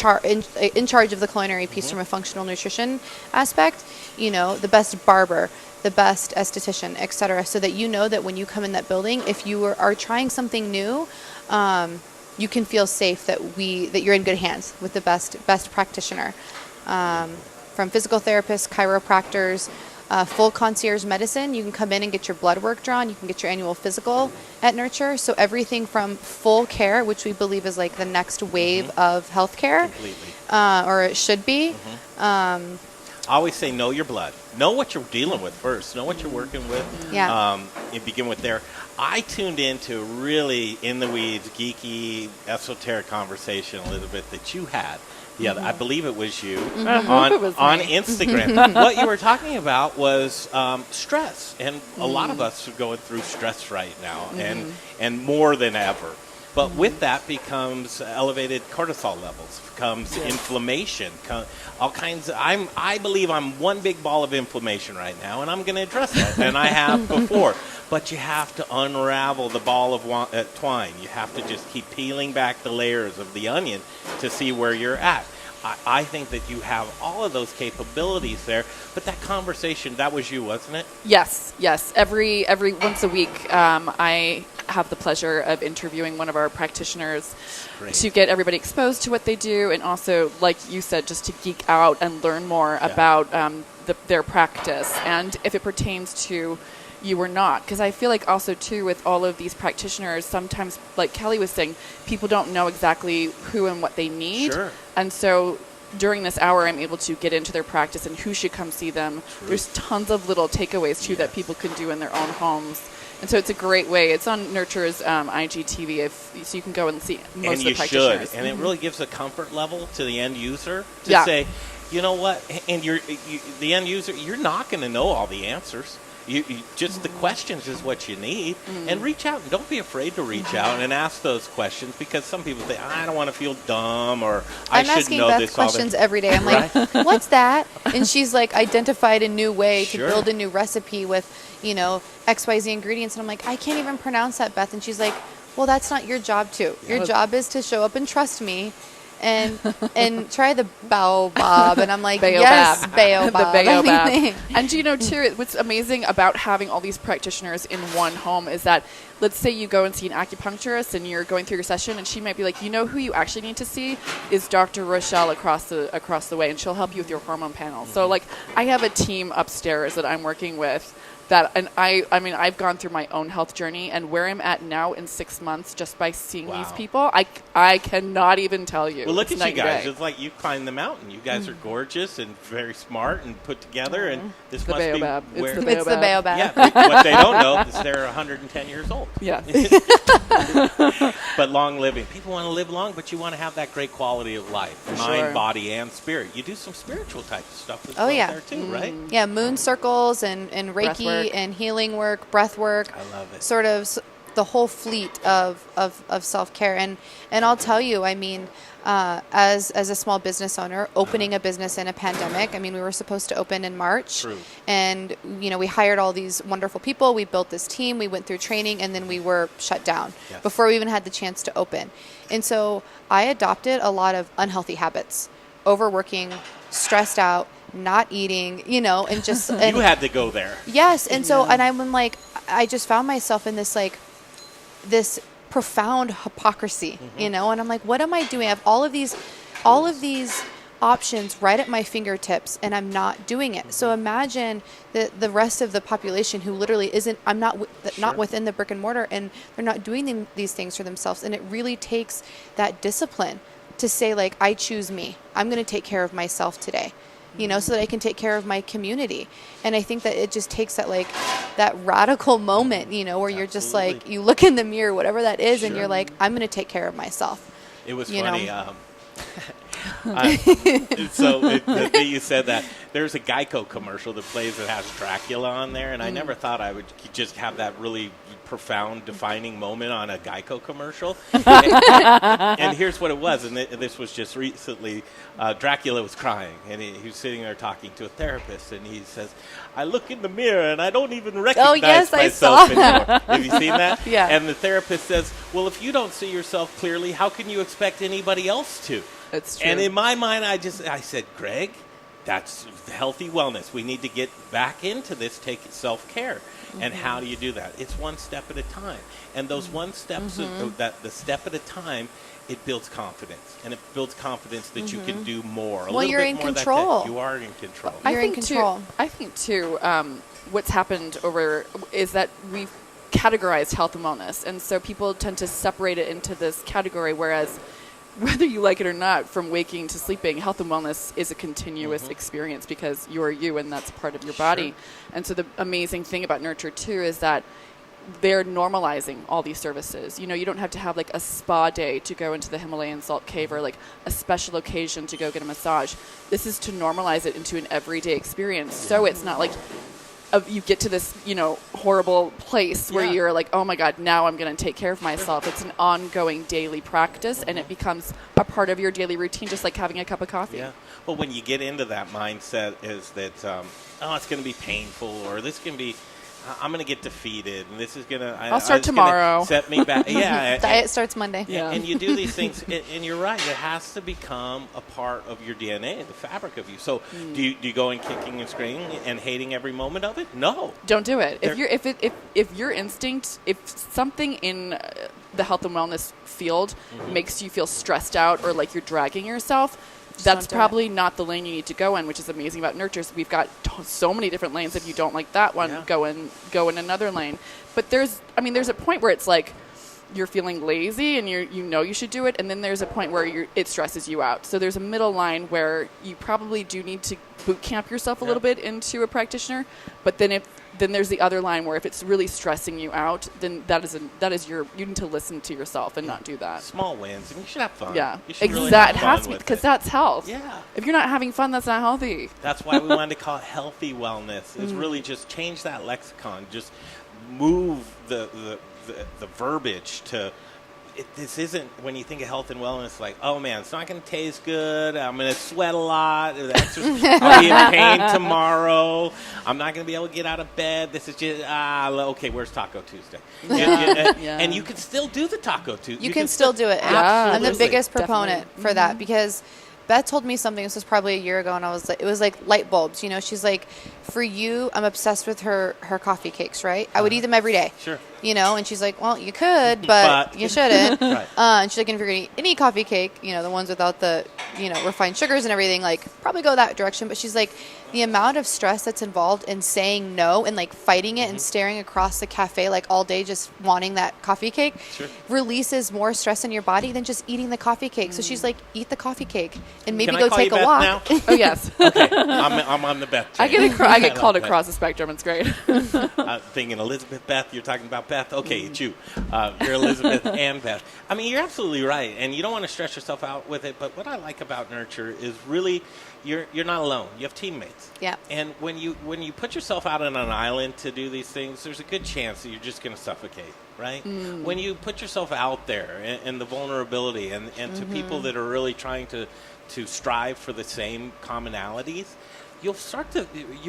charge of the culinary piece from a functional nutrition aspect, the best barber, the best esthetician, etc., so that that when you come in that building, if you are trying something new, you can feel safe that you're in good hands with the best practitioner, from physical therapists, chiropractors, full concierge medicine. You can come in and get your blood work drawn. You can get your annual physical at Nurture. So everything from full care, which we believe is like the next wave of healthcare, or it should be.
I always say know your blood. Know what you're dealing with first. Know what you're working with.
Yeah.
And begin with there. I tuned into really in the weeds, geeky, esoteric conversation a little bit that you had. I believe it was you on Instagram. What you were talking about was stress, and a lot of us are going through stress right now, and more than ever. But with that becomes elevated cortisol levels, comes inflammation, all kinds of, I believe I'm one big ball of inflammation right now, and I'm going to address that, and I have before. But you have to unravel the ball of twine. You have to just keep peeling back the layers of the onion to see where you're at. I think that you have all of those capabilities there, but that conversation, that was you, wasn't it?
Yes. Every once a week, I have the pleasure of interviewing one of our practitioners to get everybody exposed to what they do, and also, like you said, just to geek out and learn more about their practice, and if it pertains to you or not. Because I feel like also, too, with all of these practitioners, sometimes, like Kelly was saying, people don't know exactly who and what they need.
Sure.
And so during this hour, I'm able to get into their practice and who should come see them. There's tons of little takeaways, too, that people can do in their own homes. And so it's a great way. It's on Nurture's IGTV, so you can go and see most of the practitioners.
And you should. And it really gives a comfort level to the end user to say, you know what, and the end user, you're not going to know all the answers. You just the questions is what you need, and reach out, and don't be afraid to reach out and ask those questions, because some people think, I don't want to feel dumb, or I should know
Beth
this.
Questions every day. I'm like, what's that? And she's like identified a new way to build a new recipe with, XYZ ingredients, and I'm like, I can't even pronounce that, Beth. And she's like, well, that's not your job too. Your job is to show up and trust me. And try the baobab, and I'm like, yes, baobab.
The baobab. And too, what's amazing about having all these practitioners in one home is that, let's say you go and see an acupuncturist, and you're going through your session, and she might be like, who you actually need to see is Dr. Rochelle across the way, and she'll help you with your hormone panel. So, like, I have a team upstairs that I'm working with and I mean, I've gone through my own health journey, and where I'm at now in 6 months, just by seeing these people, I cannot even tell you.
Well, look
It's
at you
night and
guys.
day.
It's like you climbed the mountain. You guys are gorgeous and very smart and put together, and this
The
must
baobab.
be where...
It's the baobab.
Yeah, what they don't know is they're 110 years old.
Yeah.
But long living. People want to live long, but you want to have that great quality of life. Mind,
sure.
body, and spirit. You do some spiritual type of stuff as
Oh,
well
yeah.
there too, right?
Yeah, moon circles and
Breath
Reiki
work.
and healing work, breath work.
I love it.
Sort of the whole fleet of self-care. And I'll tell you, I mean, as a small business owner, opening a business in a pandemic, I mean, we were supposed to open in March.
True.
And, you know, we hired all these wonderful people. We built this team. We went through training, and then we were shut down before we even had the chance to open. And so I adopted a lot of unhealthy habits, overworking, stressed out, not eating, you know, and just... And,
you had to go there.
yes. And so, and I'm like, I just found myself in this, like, this profound hypocrisy, you know, and I'm like, what am I doing? I have all of these options right at my fingertips, and I'm not doing it. So imagine the rest of the population who literally isn't, I'm not within the brick and mortar, and they're not doing these things for themselves. And it really takes that discipline to say, like, I choose me. I'm going to take care of myself today, you know, so that I can take care of my community. And I think that it just takes that, like, that radical moment, you know, where you're just like, you look in the mirror, whatever that is, and you're like, I'm going to take care of myself.
It was
you
funny.
know?
You said that there's a Geico commercial that plays that has Dracula on there, and I never thought I would just have that really profound, defining moment on a Geico commercial. And here's what it was, and this was just recently. Dracula was crying, and he was sitting there talking to a therapist, and he says, I look in the mirror, and I don't even recognize myself anymore. Have you seen that?
Yeah.
And the therapist says, well, if you don't see yourself clearly, how can you expect anybody else to?
It's true.
And in my mind, I said, Greg, that's healthy wellness. We need to get back into this, take self-care. And how do you do that? It's one step at a time. And those one steps, the step at a time, it builds confidence. And it builds confidence that you can do more.
Well, you're in control.
You are in control.
You're in control.
I think, too, what's happened is that we've categorized health and wellness. And so people tend to separate it into this category, whereas whether you like it or not, from waking to sleeping, health and wellness is a continuous experience because you're you and that's part of your body. And so the amazing thing about Nurture, too, is that they're normalizing all these services. You know, you don't have to have like a spa day to go into the Himalayan salt cave or like a special occasion to go get a massage. This is to normalize it into an everyday experience. So it's not like you get to this, you know, horrible place where you're like, oh my God, now I'm going to take care of myself. It's an ongoing daily practice, and it becomes a part of your daily routine, just like having a cup of coffee.
Yeah. Well, when you get into that mindset is that, it's going to be painful, or this can be, I'm going to get defeated, and this is going to...
I'll start tomorrow.
Set me back. Yeah.
Diet starts Monday.
Yeah. And you do these things, and you're right. It has to become a part of your DNA, the fabric of you. So do you go in kicking and screaming and hating every moment of it? No.
Don't do it. If your instinct, if something in the health and wellness field makes you feel stressed out or like you're dragging yourself, that's probably not the lane you need to go in, which is amazing about Nurtures. We've got so many different lanes. If you don't like that one, go in another lane. But there's a point where it's like you're feeling lazy and you know you should do it, and then there's a point where it stresses you out. So there's a middle line where you probably do need to boot camp yourself a little bit into a practitioner. But then there's the other line where if it's really stressing you out, then you need to listen to yourself and not do that.
Small wins, and you should have fun.
Yeah,
exactly. Really
it has to be, because that's health.
Yeah.
If you're not having fun, that's not healthy.
That's why we wanted to call it healthy wellness. Is really just change that lexicon. Just move the verbiage to. This isn't, when you think of health and wellness, like, oh man, it's not going to taste good. I'm going to sweat a lot. I'll be in pain tomorrow. I'm not going to be able to get out of bed. This is just, okay, where's Taco Tuesday? And you can still do the Taco Tuesday.
You can still do it.
Absolutely.
I'm the biggest proponent for that, because Beth told me something, this was probably a year ago, and I was like, it was like light bulbs, you know. She's like, for you, I'm obsessed with her coffee cakes, right? I would eat them every day.
Sure.
You know, and she's like, well, you could, but you shouldn't.
Right.
And she's like, and if you're going to eat any coffee cake, you know, the ones without the, you know, refined sugars and everything, like, probably go that direction. But she's like, the amount of stress that's involved in saying no and like fighting it and staring across the cafe like all day just wanting that coffee cake releases more stress in your body than just eating the coffee cake. So she's like, eat the coffee cake and maybe
Can I
go
call
take
you
a
Beth
walk.
now?
Oh, yes.
Okay, I'm on the Beth
I
train.
get called
love
across the spectrum. It's great.
Thinking Elizabeth, Beth, you're talking about Beth. Okay, it's you. You're Elizabeth and Beth. I mean, you're absolutely right, and you don't want to stress yourself out with it. But what I like about Nurture is really you're not alone. You have teammates.
Yeah.
And when you put yourself out on an island to do these things, there's a good chance that you're just going to suffocate, right? When you put yourself out there and the vulnerability and to people that are really trying to strive for the same commonalities, you'll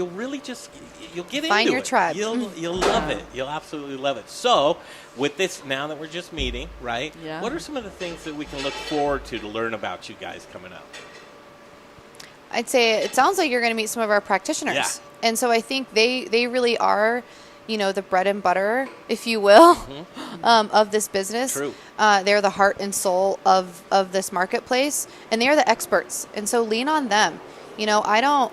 really just you'll get
Find
into
your
it.
tribe.
You'll love it. You'll absolutely love it. So with this, now that we're just meeting, right?
Yeah.
What are some of the things that we can look forward to learn about you guys coming up?
I'd say it sounds like you're going to meet some of our practitioners.
Yeah.
And so I think they really are, the bread and butter, if you will, of this business.
True.
They're the heart and soul of this marketplace, and they are the experts. And so lean on them. I'm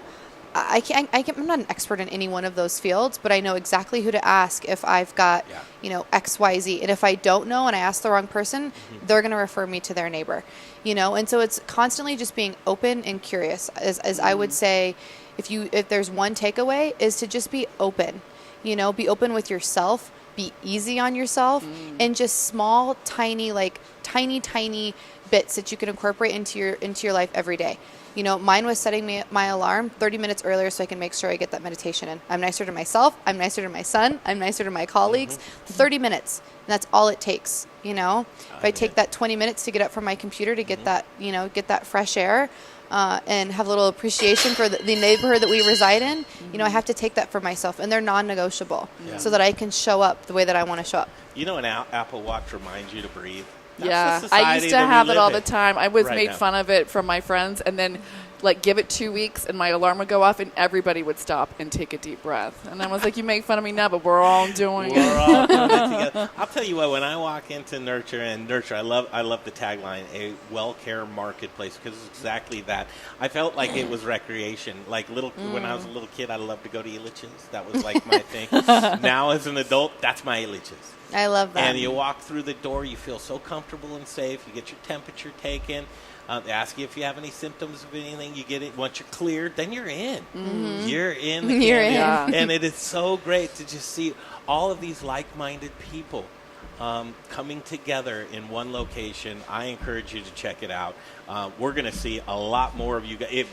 not an expert in any one of those fields, but I know exactly who to ask if I've got, X, Y, Z. And if I don't know and I ask the wrong person, they're going to refer me to their neighbor, And so it's constantly just being open and curious. As I would say, if there's one takeaway, is to just be open, be open with yourself, be easy on yourself, and just small, tiny bits that you can incorporate into your life every day. Mine was setting my alarm 30 minutes earlier so I can make sure I get that meditation in. I'm nicer to myself. I'm nicer to my son. I'm nicer to my colleagues. 30 minutes. And that's all it takes. If I take that 20 minutes to get up from my computer to get that, get that fresh air and have a little appreciation for the neighborhood that we reside in, I have to take that for myself. And they're non-negotiable so that I can show up the way that I want to show up.
An Apple Watch reminds you to breathe.
Yeah, I used to have it all the time. I was
right
made
now.
fun of it from my friends, and then give it 2 weeks, and my alarm would go off, and everybody would stop and take a deep breath. And I was like, you make fun of me now, but we're all doing it.
We're all doing it together. I'll tell you what, when I walk into Nurture, I love the tagline, a Wellcare Marketplace, because it's exactly that. I felt like it was recreation. When I was a little kid, I loved to go to Illich's. That was like my thing. Now as an adult, that's my Illich's.
I love that.
And you walk through the door, you feel so comfortable and safe. You get your temperature taken. They ask you if you have any symptoms of anything. You get it. Once you're cleared, then you're in. You're in. The
You're
candy.
in.
Yeah.
And it is so great to just see all of these like-minded people coming together in one location. I encourage you to check it out. We're going to see a lot more of you guys.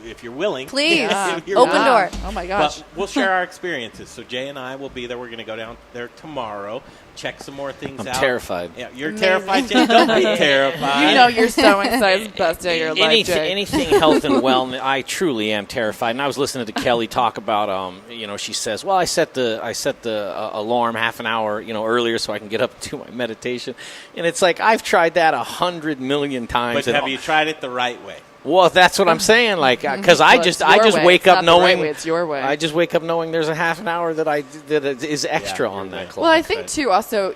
If you're willing.
Please.
Yeah.
If you're
Open
willing.
door.
Oh, my gosh.
But we'll share our experiences. So Jay and I will be there. We're going to go down there tomorrow, check some more things out.
I'm terrified.
Yeah, you're terrified, Jay. Don't be terrified.
You're so excited. It's the best day of your life, Jay.
Anything health and wellness, I truly am terrified. And I was listening to Kelly talk about, she says, well, I set the alarm half an hour, earlier so I can get up and do my meditation. And it's like, I've tried that 100 million times.
But have you tried it the right way?
Well, that's what I'm saying. Because I just
way.
wake
It's
up
not the
knowing
right way, it's your way.
I just wake up knowing there's a half an hour that is extra on that clock.
Well, I think too. Also,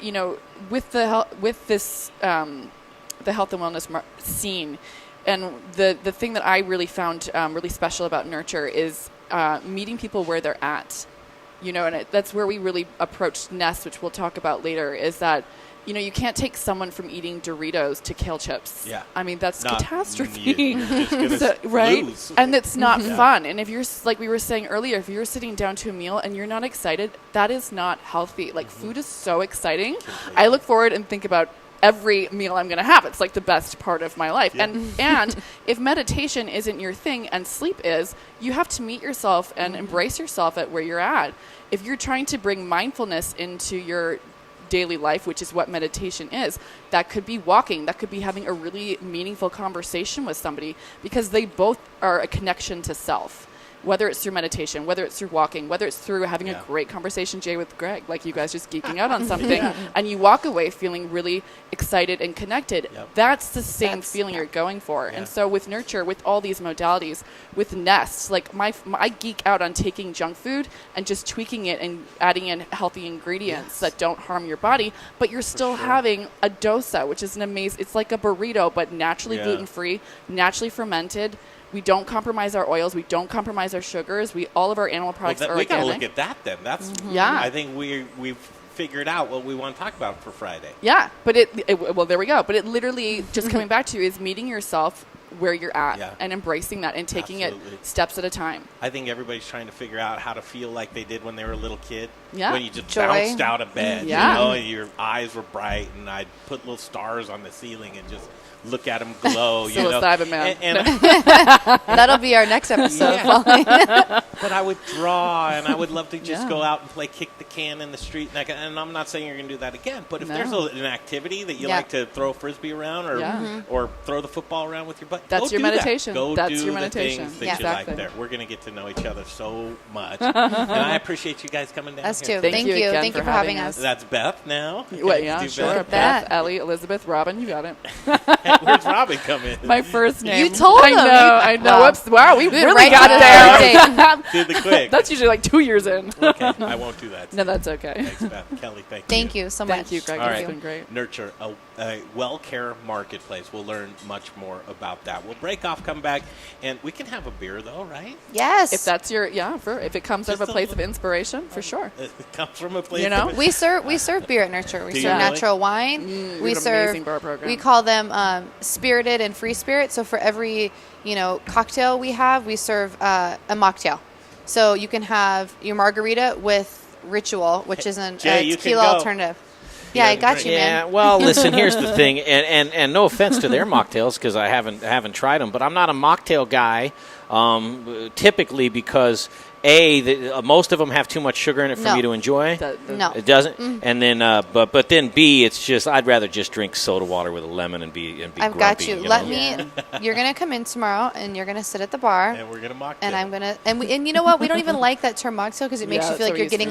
with the health and wellness scene, and the thing that I really found really special about Nurture is meeting people where they're at. And that's where we really approached Nest, which we'll talk about later. Is that you can't take someone from eating Doritos to kale chips.
Yeah.
I mean, that's
Not-
catastrophe.
you're just gonna
right?
lose.
And it's not fun. And if you're, like we were saying earlier, if you're sitting down to a meal and you're not excited, that is not healthy. Food is so exciting. I look forward and think about every meal I'm going to have. It's like the best part of my life.
Yeah.
And if meditation isn't your thing and sleep is, you have to meet yourself and embrace yourself at where you're at. If you're trying to bring mindfulness into your daily life, which is what meditation is, that could be walking, that could be having a really meaningful conversation with somebody, because they both are a connection to self. Whether it's through meditation, whether it's through walking, whether it's through having a great conversation, Jay, with Greg, like you guys just geeking out on something, and you walk away feeling really excited and connected. That's the same feeling you're going for. And so with Nurture, with all these modalities, with Nest, I geek out on taking junk food and just tweaking it and adding in healthy ingredients that don't harm your body, but you're still having a dosa, which is an amazing, it's like a burrito, but naturally gluten-free, naturally fermented, We don't compromise our oils. We don't compromise our sugars. All of our animal products are
we
organic.
got to look at that then. That's
Yeah.
I think we've figured out what we want to talk about for Friday.
Yeah, but well, there we go. But it literally just coming back to is meeting yourself where you're at and embracing that and taking it steps at a time.
I think everybody's trying to figure out how to feel like they did when they were a little kid.
Yeah.
When you just
Joy.
bounced out of bed.
Yeah.
You know, and your eyes were bright, and I'd put little stars on the ceiling and just look at them glow. You know?
Psilocybin man.
And
That'll be our next episode.
but I would draw, and I would love to just go out and play kick the can in the street. And I'm not saying you're going to do that again, but if there's an activity that you like to throw a Frisbee around or throw the football around with your butt,
that's your meditation.
Go
that's
do
your
the
meditation.
things that you like there. We're going to get to know each other so much. And I appreciate you guys coming down
Us
here.
too. Thank you. Thank you for having us.
That's Beth now.
Well, yeah, sure. Beth, Ellie, Elizabeth, Robin, you got it.
Where's Robin come in?
My first name.
You told him.
I know.
Wow.
Whoops. Wow, we really
right
got
to
there.
Did the quick.
That's usually like 2 years in.
Okay, I won't do that.
No, that's okay.
Thanks, Beth. Kelly, thank you.
Thank you so much.
Thank you, Greg.
All
It's
right.
been great.
Nurture a Wellcare Marketplace. We'll learn much more about that. We'll break off, come back, and we can have a beer, though, right?
Yes.
If that's your, if it comes out of a place of inspiration, for sure.
It comes from a place.
You know?
We serve beer at Nurture. We
Do
serve
you?
Natural wine.
We
We
have an
serve.
amazing bar program.
We call them spirited and free spirit. So for every cocktail we have, we serve a mocktail. So you can have your margarita with Ritual, which is a
Jay, you
tequila
can go.
alternative. Yeah, I got you, man.
Yeah, well, listen, here's the thing, and no offense to their mocktails because I haven't tried them, but I'm not a mocktail guy, typically because most of them have too much sugar in it for me to enjoy.
No,
it doesn't. And then, but then B, it's just I'd rather just drink soda water with a lemon and be.
I've
grumpy,
got you. Let
know?
me. You're gonna come in tomorrow, and you're gonna sit at the bar,
And we're gonna mock.
and I'm gonna. And you know what? We don't even like that term mocktail because it makes you feel like you're getting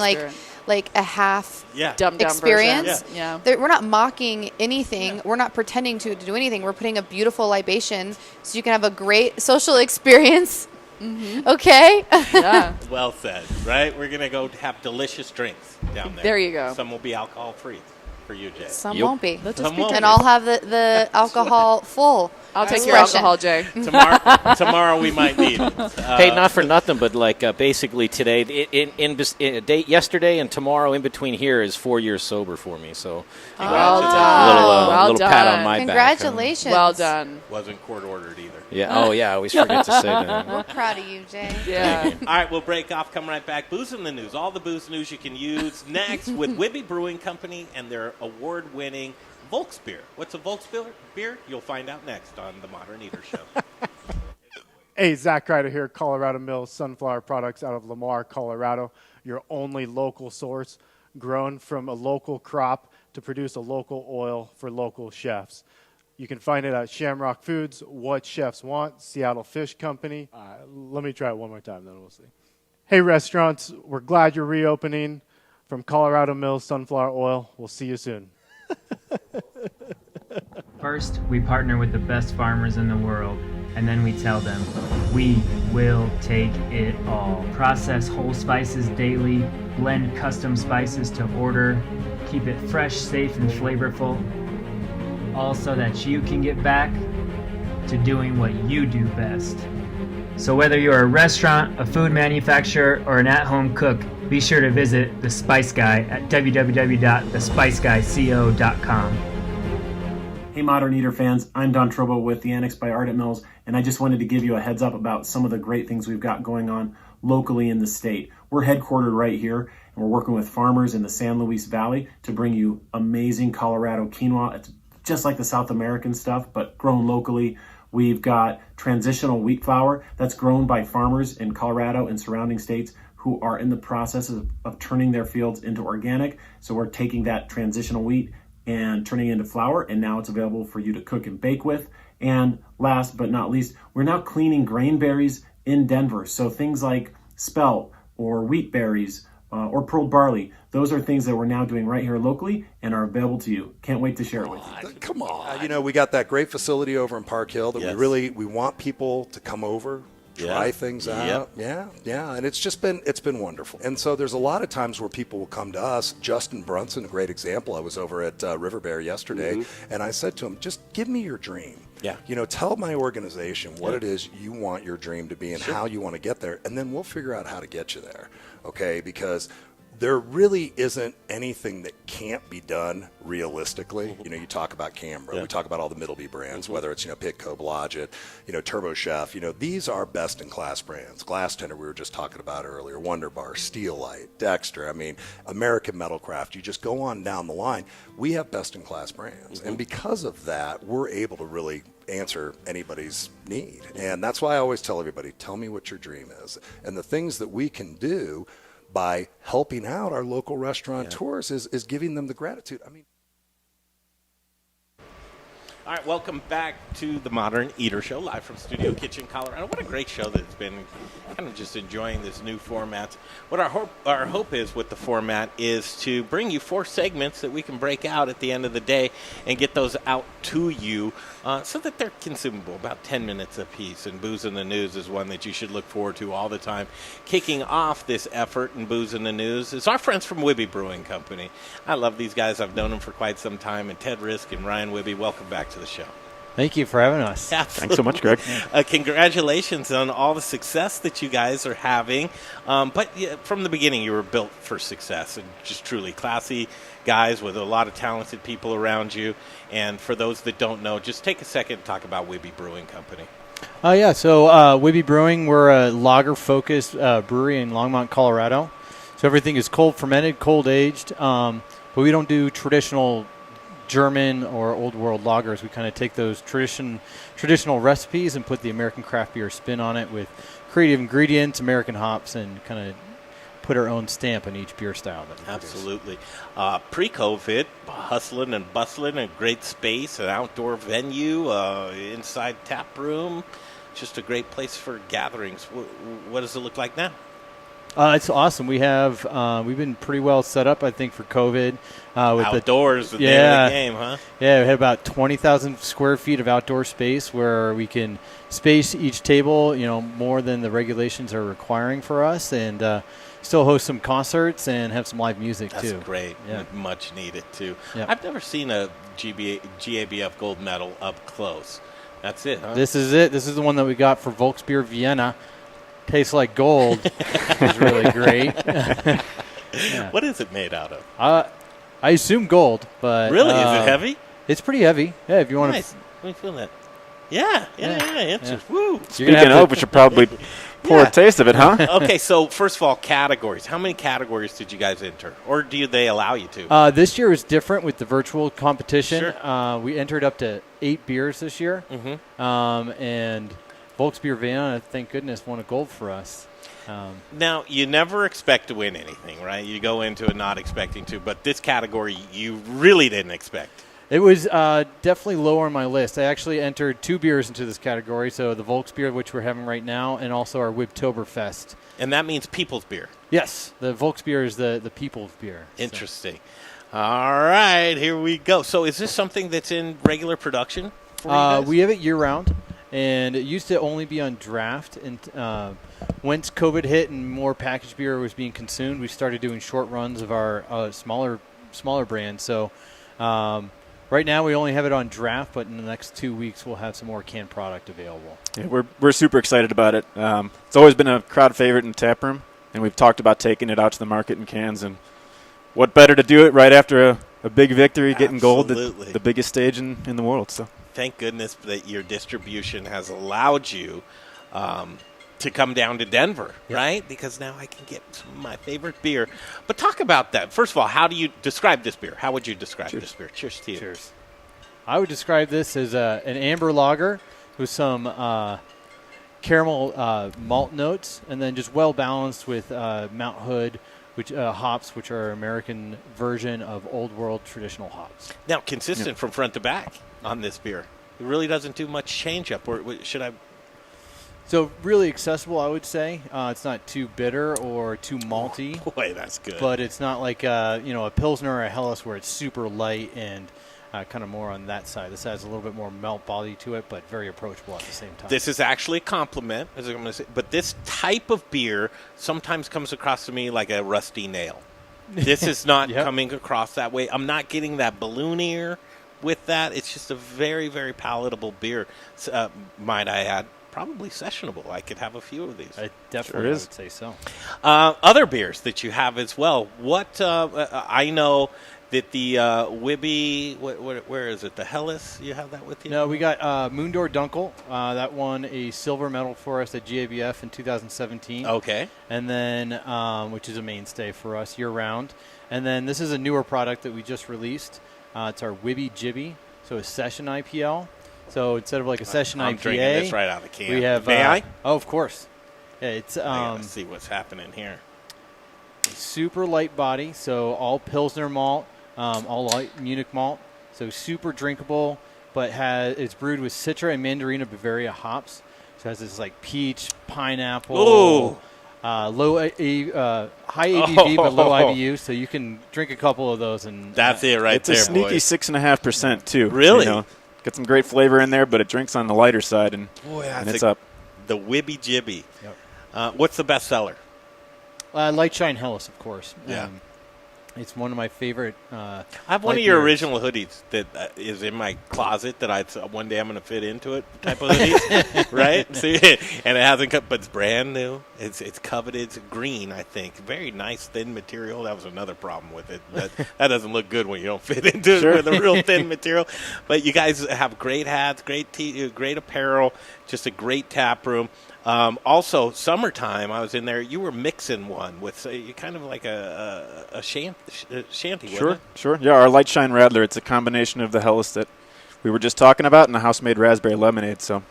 like a half
dumbed down
experience.
version. Yeah.
We're not mocking anything. We're not pretending to do anything. We're putting a beautiful libation so you can have a great social experience. Mm-hmm. Okay.
Yeah.
Well said. Right? We're gonna go have delicious drinks down there.
There you go.
Some will be alcohol free for you, Jay.
Some won't be.
Some won't
And
be.
I'll have the alcohol full.
I'll take your
expression.
alcohol, Jay.
Tomorrow we might need it.
Hey, not for nothing, but basically today, yesterday and tomorrow in between here is 4 years sober for me. So
Well
a
done.
little pat on my back.
Congratulations.
Well done.
Wasn't court ordered either.
Yeah. Oh, yeah. I always forget to say that.
We're proud of you, Jay.
Yeah.
All right, we'll break off, come right back. Booze in the news. All the booze news you can use next with Wibby Brewing Company and their award-winning Volks beer. What's a Volks beer? You'll find out next on The Modern Eater Show.
Hey, Zach Ryder here, Colorado Mills Sunflower Products out of Lamar, Colorado. Your only local source, grown from a local crop to produce a local oil for local chefs. You can find it at Shamrock Foods, What Chefs Want, Seattle Fish Company. Let me try it one more time, then we'll see. Hey, restaurants, we're glad you're reopening. From Colorado Mills Sunflower Oil, we'll see you soon.
First, we partner with the best farmers in the world, and then we tell them, we will take it all. Process whole spices daily, blend custom spices to order, keep it fresh, safe, and flavorful, all so that you can get back to doing what you do best. So whether you're a restaurant, a food manufacturer, or an at-home cook, be sure to visit The Spice Guy at www.thespiceguyco.com.
Hey Modern Eater fans, I'm Don Trobo with the Annex by Ardent Mills, and I just wanted to give you a heads up about some of the great things we've got going on locally in the state. We're headquartered right here, and we're working with farmers in the San Luis Valley to bring you amazing Colorado quinoa. It's just like the South American stuff, but grown locally. We've got transitional wheat flour that's grown by farmers in Colorado and surrounding states who are in the process of turning their fields into organic. So we're taking that transitional wheat and turning it into flour, and now it's available for you to cook and bake with. And last but not least, we're now cleaning grain berries in Denver. So things like spelt or wheat berries or pearl barley, those are things that we're now doing right here locally and are available to you. Can't wait to share it with you.
Come on. We got that great facility over in Park Hill that we want people to come over, try things out. Yeah, and it's been wonderful. And so there's a lot of times where people will come to us. Justin Brunson, a great example. I was over at River Bear yesterday, and I said to him, just give me your dream. Yeah. Tell my organization what it is you want your dream to be and how you want to get there, and then we'll figure out how to get you there, okay? Because there really isn't anything that can't be done realistically. You talk about Canberra. We talk about all the Middleby brands, whether it's, Pitco, Blodgett, Turbo Chef. These are best-in-class brands. Glass Tender, we were just talking about earlier, Wonder Bar, Steel Light, Dexter, American Metalcraft. You just go on down the line. We have best-in-class brands. And because of that, we're able to really answer anybody's need. And that's why I always tell everybody, tell me what your dream is. And the things that we can do by helping out our local restaurateurs is giving them the gratitude.
All right, welcome back to the Modern Eater Show, live from Studio Kitchen, Colorado. What a great show that it's been. Kind of just enjoying this new format. What our hope is with the format is to bring you 4 segments that we can break out at the end of the day and get those out to you so that they're consumable, about 10 minutes apiece. And Booze in the News is one that you should look forward to all the time. Kicking off this effort in Booze in the News is our friends from Wibby Brewing Company. I love these guys. I've known them for quite some time. And Ted Risk and Ryan Wibby, welcome back to the show.
Thank you for having us.
Absolutely.
Thanks so much, Greg.
Congratulations on all the success that you guys are having. But from the beginning, you were built for success and just truly classy guys with a lot of talented people around you. And for those that don't know, just take a second to talk about Wibby Brewing Company.
So Wibby Brewing, we're a lager-focused brewery in Longmont, Colorado. So everything is cold fermented, cold aged, but we don't do traditional German or old world lagers. We kind of take those traditional recipes and put the American craft beer spin on it with creative ingredients, American hops, and kind of put our own stamp on each beer style that we
Absolutely. Pre-COVID, hustling and bustling, a great space, an outdoor venue, inside tap room, just a great place for gatherings. What does it look like now?
It's awesome. We've been pretty well set up, I think, for COVID. With
outdoors, the name of the game, huh?
Yeah, we had about 20,000 square feet of outdoor space where we can space each table, more than the regulations are requiring for us, and still host some concerts and have some live music, too.
That's great.
Yeah.
Much needed, too.
Yep.
I've never seen a GABF gold medal up close. That's it, huh?
This is it. This is the one that we got for Volksbier Vienna. Tastes like gold. It's really great.
Yeah. What is it made out of?
I assume gold, but
really, is it heavy?
It's pretty heavy. Yeah, if you want
nice. Let me feel that. Yeah. It's just woo.
Speaking of, we should probably pour a taste of it, huh?
Okay, so first of all, categories. How many categories did you guys enter, or do they allow you to?
This year is different with the virtual competition.
Sure.
We entered up to 8 beers this year, and Volksbier Vienna, thank goodness, won a gold for us.
Now, you never expect to win anything, right? You go into it not expecting to, but this category you really didn't expect.
It was definitely lower on my list. I actually entered 2 beers into this category, so the Volksbier, which we're having right now, and also our Wibtoberfest.
And that means people's beer.
Yes, the Volksbier is the people's beer.
Interesting. So. All right, here we go. So is this something that's in regular production for you guys?
We have it year-round. And it used to only be on draft. And once COVID hit and more packaged beer was being consumed, we started doing short runs of our smaller brands. So right now we only have it on draft, but in the next 2 weeks we'll have some more canned product available.
Yeah, we're super excited about it. It's always been a crowd favorite in the tap room, and we've talked about taking it out to the market in cans. And what better to do it right after a big victory, getting gold at the biggest stage in the world. So.
Thank goodness that your distribution has allowed you to come down to Denver, right? Because now I can get some of my favorite beer. But talk about that. First of all, how do you describe this beer? How would you describe this beer? Cheers to you.
Cheers. I would describe this as an amber lager with some caramel malt notes, and then just well balanced with Mount Hood, which hops, which are our American version of Old World traditional hops.
Now, consistent from front to back on this beer. It really doesn't do much change up. Or should I?
So really accessible, I would say. It's not too bitter or too malty.
Oh, boy, that's good.
But it's not like a Pilsner or a Helles where it's super light and kind of more on that side. This has a little bit more malt body to it, but very approachable at the same time.
This is actually a compliment, as I'm going to say. But this type of beer sometimes comes across to me like a rusty nail. This is not coming across that way. I'm not getting that balloonier with that. It's just a very, very palatable beer, might I add. Probably sessionable. I could have a few of these.
I definitely would say so.
Other beers that you have as well. What I know that the Wibby, where is it? The Hellas, you have that with you?
No, we got Moondor Dunkel. That won a silver medal for us at GABF in 2017.
Okay.
And then, which is a mainstay for us year-round. And then this is a newer product that we just released. It's our Wibby Jibby, so a session IPL. So instead of like a session
I'm
IPA,
drinking this right out of the can.
we have.
May I?
Oh, of course. Yeah, it's.
I gotta see what's happening here.
Super light body, so all Pilsner malt, all light Munich malt, so super drinkable. But it's brewed with Citra and Mandarina Bavaria hops. So it has this like peach, pineapple.
Ooh.
High ABV but low IBU, so you can drink a couple of those and.
That's it right
it's
there,
a sneaky
boys.
6.5% too.
Really?
You know, got some great flavor in there, but it drinks on the lighter side, and it's up.
The Wibby Jibby. Yep. What's the best seller?
Light Shine Hellas, of course.
Yeah.
It's one of my favorite.
I have one of your original hoodies that is in my closet that one day I'm going to fit into it. Type of hoodies, right? See, and it hasn't cut, but it's brand new. It's coveted. It's green, I think. Very nice thin material. That was another problem with it. That doesn't look good when you don't fit into it with a real thin material. But you guys have great hats, great great apparel, just a great tap room. Also, summertime, I was in there. You were mixing one with kind of like a shanty.
Sure. Yeah, our Light Shine Radler. It's a combination of the Hellas that we were just talking about and the house-made raspberry lemonade. So,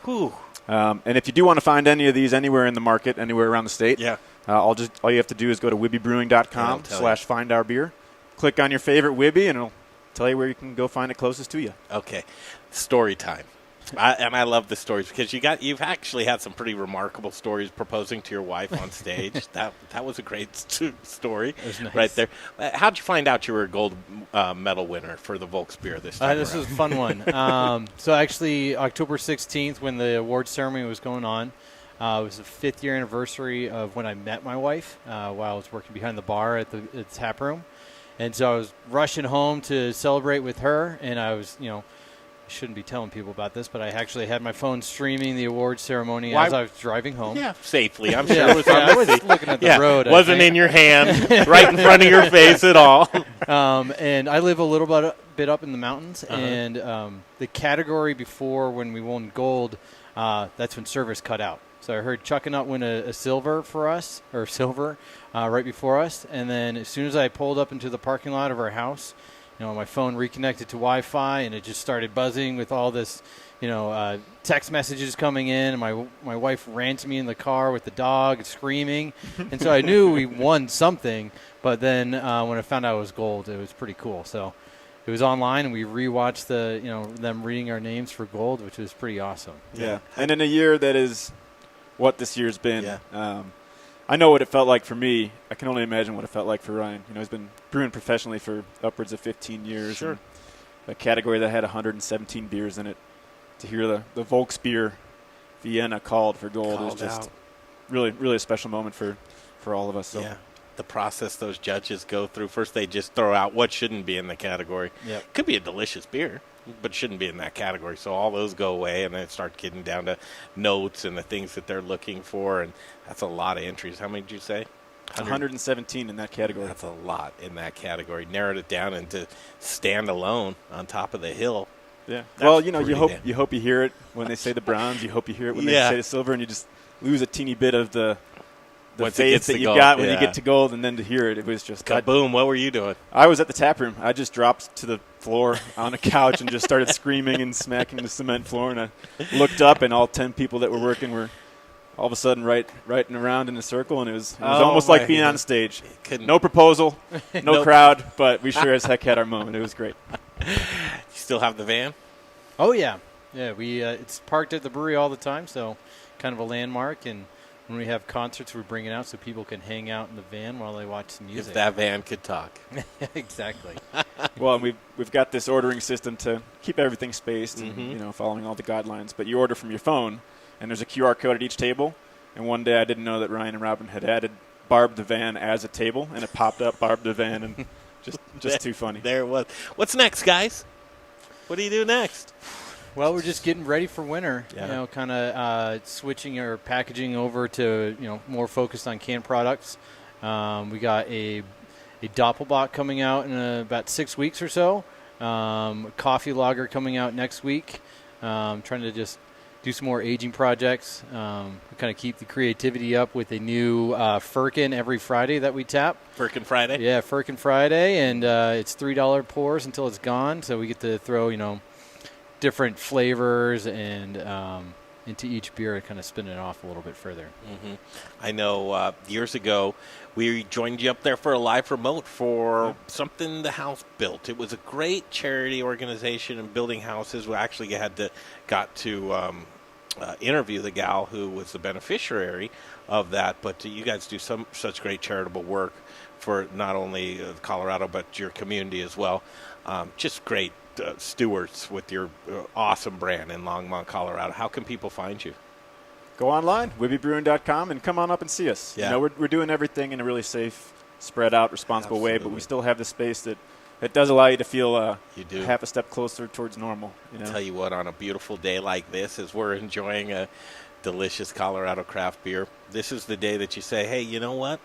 and if you do want to find any of these anywhere in the market, anywhere around the state, all you have to do is go to wibbybrewing.com/findourbeer. Click on your favorite Wibby, and it'll tell you where you can go find it closest to you.
Okay, story time. I love the stories because you've actually had some pretty remarkable stories proposing to your wife on stage. that was a great story
nice.
Right there. How'd you find out you were a gold medal winner for the Volksbier this time?
This was a fun one. So actually, October 16th, when the award ceremony was going on, it was the 5th year anniversary of when I met my wife while I was working behind the bar at the tap room, and so I was rushing home to celebrate with her, and I was shouldn't be telling people about this, but I actually had my phone streaming the award ceremony as I was driving home.
Yeah, safely. I'm sure it was on
I was looking at the road.
Wasn't in your hand, right in front of your face at all.
And I live a little bit up in the mountains, and the category before when we won gold, that's when service cut out. So I heard Chuckanut win a silver for us, or silver, right before us, and then as soon as I pulled up into the parking lot of our house, my phone reconnected to Wi-Fi, and it just started buzzing with all this, text messages coming in. And my wife ran to me in the car with the dog screaming, and so I knew we won something. But then when I found out it was gold, it was pretty cool. So it was online, and we rewatched them reading our names for gold, which was pretty awesome.
Yeah, and in a year that is what this year's been. I know what it felt like for me. I can only imagine what it felt like for Ryan. He's been brewing professionally for upwards of 15 years.
Sure.
A category that had 117 beers in it. To hear the Volksbier Vienna called for gold is just really, really a special moment for all of us. So.
Yeah. The process those judges go through. First, they just throw out what shouldn't be in the category.
Yep.
Could be a delicious beer, but shouldn't be in that category. So all those go away, and then start getting down to notes and the things that they're looking for. And that's a lot of entries. How many did you say?
117 in that category.
That's a lot in that category. Narrowed it down into stand alone on top of the hill.
Yeah. Well, you hope you hear it when they say the bronze. You hope you hear it when they say the silver, and you just lose a teeny bit of the faith that you got when you get to gold, and then to hear it, it was just
kaboom. What were you doing?
I was at the tap room. I just dropped to the floor on a couch and just started screaming and smacking the cement floor, and I looked up, and all 10 people that were working were all of a sudden right and around in a circle, and it was almost like being on stage. No proposal, no crowd, but we sure as heck had our moment. It was great.
You still have the van?
Oh, yeah. Yeah, it's parked at the brewery all the time, so kind of a landmark, and when we have concerts, we bring it out so people can hang out in the van while they watch the music.
If that van could talk.
Exactly.
Well, we've got this ordering system to keep everything spaced, and, following all the guidelines. But you order from your phone, and there's a QR code at each table. And one day I didn't know that Ryan and Robin had added Barb the Van as a table, and it popped up Barb the Van, and just too funny.
There it was. What's next, guys? What do you do next?
Well, we're just getting ready for winter.
Yeah.
You know, kind of switching our packaging over to more focused on canned products. We got a Doppelbock coming out in about 6 weeks or so. Coffee lager coming out next week. Trying to just do some more aging projects. Kind of keep the creativity up with a new Firkin every Friday that we tap.
Firkin Friday?
Yeah, Firkin Friday, and it's $3 pours until it's gone. So we get to throw, different flavors and into each beer and kind of spin it off a little bit further.
Mm-hmm. I know years ago we joined you up there for a live remote for something the house built. It was a great charity organization and building houses. We actually got to interview the gal who was the beneficiary of that. But you guys do such great charitable work for not only Colorado but your community as well. Just great. Stewards with your awesome brand in Longmont, Colorado. How can people find you?
Go online, WibbyBrewing.com, and come on up and see us.
Yeah.
We're doing everything in a really safe, spread out, responsible way, but we still have the space that does allow you to feel half a step closer towards normal.
I'll tell you what, on a beautiful day like this, as we're enjoying a delicious Colorado craft beer, this is the day that you say, hey, you know what?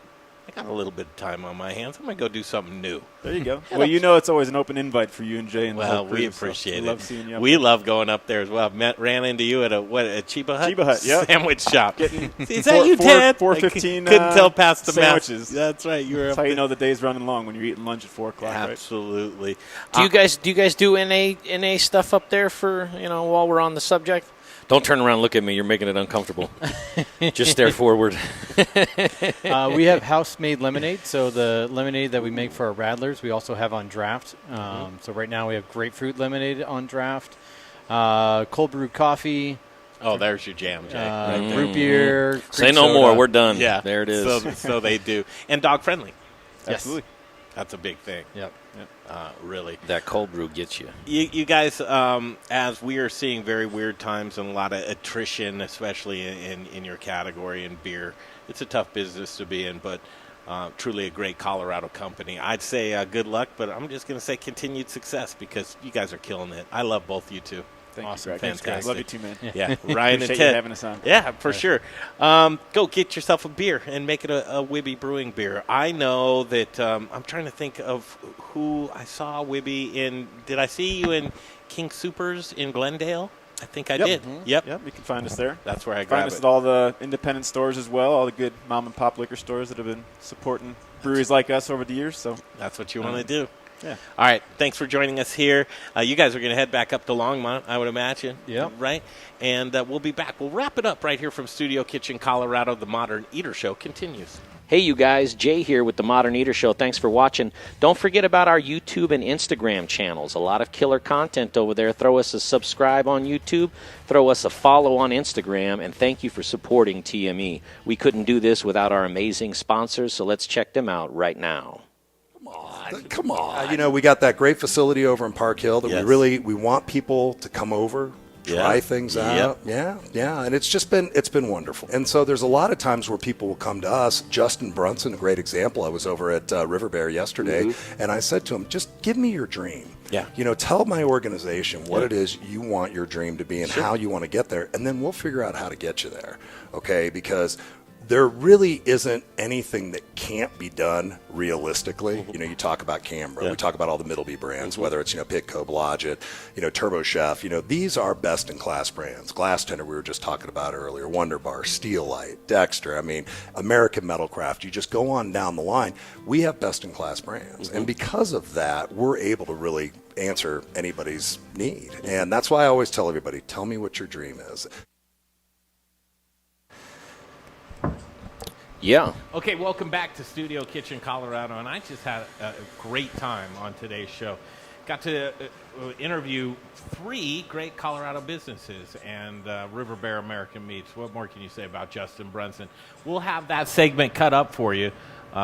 I got a little bit of time on my hands. I'm going to go do something new.
There you go. Well, it's always an open invite for you and Jay. And
we appreciate it.
Love seeing you.
We love going up there as well. Ran into you at a Chiba Hut?
Chiba Hut, yeah.
Sandwich shop.
Is
that you, Ted?
4:15.
Couldn't tell past the
sandwiches.
That's right.
That's how you know the day's running long when you're eating lunch at 4 o'clock.
Absolutely.
Do you guys do NA stuff up there for while we're on the subject? Don't turn around and look at me. You're making it uncomfortable. Just stare forward.
We have house-made lemonade. So the lemonade that we make for our Radlers, we also have on draft. So right now we have grapefruit lemonade on draft, cold brew coffee.
Oh, there's your jam, Jay.
Root beer.
Say no more. We're done.
Yeah,
there it is.
So they do. And dog friendly.
Yes.
Absolutely. That's a big thing.
Yep.
Really.
That cold brew gets you.
You guys, as we are seeing very weird times and a lot of attrition, especially in your category in beer, it's a tough business to be in, but truly a great Colorado company. I'd say good luck, but I'm just going to say continued success because you guys are killing it. I love both you two.
Awesome.
Fantastic.
Love you too, man.
Yeah, Ryan and
Appreciate
Ted.
you having us on.
Yeah, for sure. Go get yourself a beer and make it a Wibby Brewing beer. I know that I'm trying to think of who I saw Wibby in. Did I see you in King Soopers in Glendale? I think I did.
Mm-hmm.
Yep.
You can find us there.
That's where I
find
grabbed
us
it.
at all the independent stores as well, all the good mom and pop liquor stores that have been supporting breweries like us over the years. So
that's what you want to do.
Yeah.
All right. Thanks for joining us here. You guys are going to head back up to Longmont, I would imagine.
Yeah.
Right? And we'll be back. We'll wrap it up right here from Studio Kitchen, Colorado. The Modern Eater Show continues.
Hey, you guys. Jay here with the Modern Eater Show. Thanks for watching. Don't forget about our YouTube and Instagram channels. A lot of killer content over there. Throw us a subscribe on YouTube. Throw us a follow on Instagram. And thank you for supporting TME. We couldn't do this without our amazing sponsors, so let's check them out right now.
Come on. We got that great facility over in Park Hill that we want people to come over, try things out. Yeah. And it's been wonderful. And so there's a lot of times where people will come to us. Justin Brunson, a great example. I was over at River Bear yesterday, and I said to him, just give me your dream.
Yeah.
Tell my organization what it is you want your dream to be and how you want to get there, and then we'll figure out how to get you there. Okay? Because there really isn't anything that can't be done realistically. You talk about Campbell, we talk about all the Middleby brands, whether it's, Pitco, Blodgett, Turbo Chef, these are best in class brands. Glass Tender, we were just talking about earlier, Wonder Bar, Steel Light, Dexter, American Metalcraft, you just go on down the line. We have best in class brands. And because of that, we're able to really answer anybody's need. And that's why I always tell everybody, tell me what your dream is.
Yeah.
Okay, welcome back to Studio Kitchen, Colorado, and I just had a great time on today's show. Got to interview 3 great Colorado businesses and River Bear American Meats. What more can you say about Justin Brunson? We'll have that segment cut up for you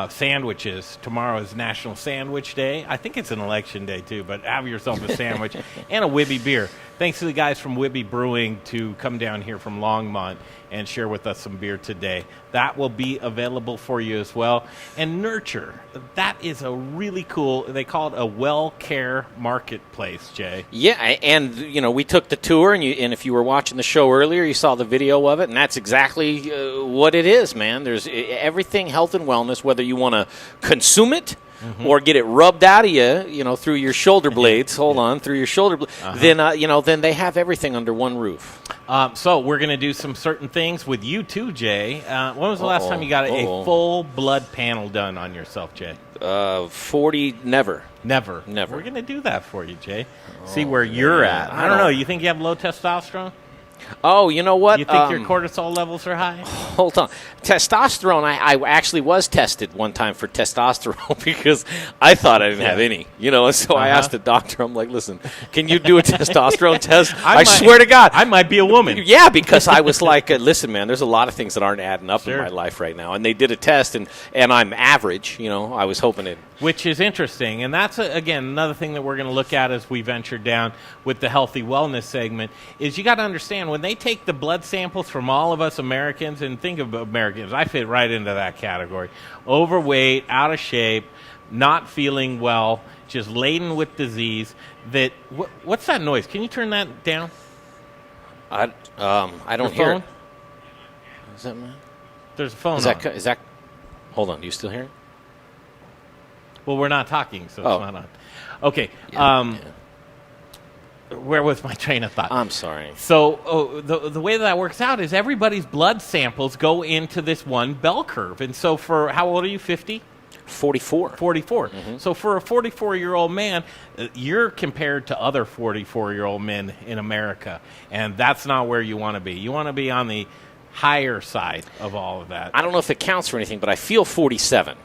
sandwiches. Tomorrow is National Sandwich Day. I think it's an election day, too, but have yourself a sandwich and a Wibby beer. Thanks to the guys from Wibby Brewing to come down here from Longmont and share with us some beer today. That will be available for you as well. And Nurture, that is a really cool, they call it a Wellcare Marketplace, Jay.
Yeah, and we took the tour, and if you were watching the show earlier, you saw the video of it, and that's exactly what it is, man. There's everything health and wellness, whether you want to consume it or get it rubbed out of you, through your shoulder blades. Through your shoulder blades. Then they have everything under one roof.
So we're going to do some certain things with you too, Jay. When was the last time you got a full blood panel done on yourself, Jay?
40, never.
Never. We're going to do that for you, Jay. See where you're at. I don't know. You think you have low testosterone?
Oh, you know what?
You think your cortisol levels are high?
Hold on. Testosterone, I actually was tested one time for testosterone because I thought I didn't have any. So I asked the doctor, I'm like, listen, can you do a testosterone test? I swear to God.
I might be a woman.
Yeah, because I was like, listen, man, there's a lot of things that aren't adding up in my life right now. And they did a test, and I'm average. I was hoping it.
Which is interesting. And that's, again, another thing that we're going to look at as we venture down with the healthy wellness segment is you got to understand when they take the blood samples from all of us Americans, and think of Americans, I fit right into that category. Overweight, out of shape, not feeling well, just laden with disease. What's that noise? Can you turn that down?
I don't hear it. Is that man?
There's a phone.
Is that? Hold on. Do you still hear it?
Well, we're not talking, so it's not on. Okay. Where was my train of thought?
I'm sorry.
So the way that works out is everybody's blood samples go into this one bell curve. And so for, how old are you, 50?
44.
44. Mm-hmm. So for a 44-year-old man, you're compared to other 44-year-old men in America. And that's not where you want to be. You want to be on the higher side of all of that.
I don't know if it counts for anything, but I feel 47.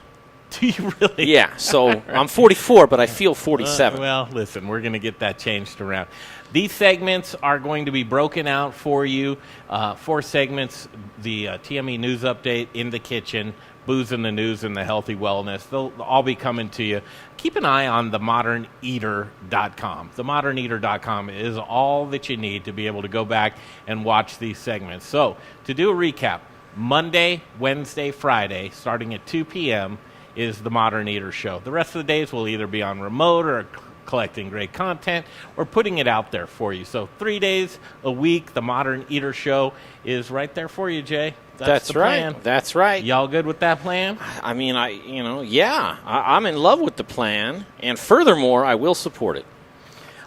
Do you really?
Yeah, so I'm 44, but I feel 47.
Well, listen, we're going to get that changed around. These segments are going to be broken out for you. 4 segments, the TME News Update, In the Kitchen, Booze in the News, and the Healthy Wellness. They'll all be coming to you. Keep an eye on themoderneater.com. Themoderneater.com is all that you need to be able to go back and watch these segments. So, to do a recap, Monday, Wednesday, Friday, starting at 2 p.m., is the Modern Eater Show. The rest of the days will either be on remote or collecting great content or putting it out there for you. So 3 days a week, the Modern Eater Show is right there for you, Jay. That's the plan.
That's right.
Y'all good with that plan?
I mean, I'm in love with the plan, and furthermore, I will support it.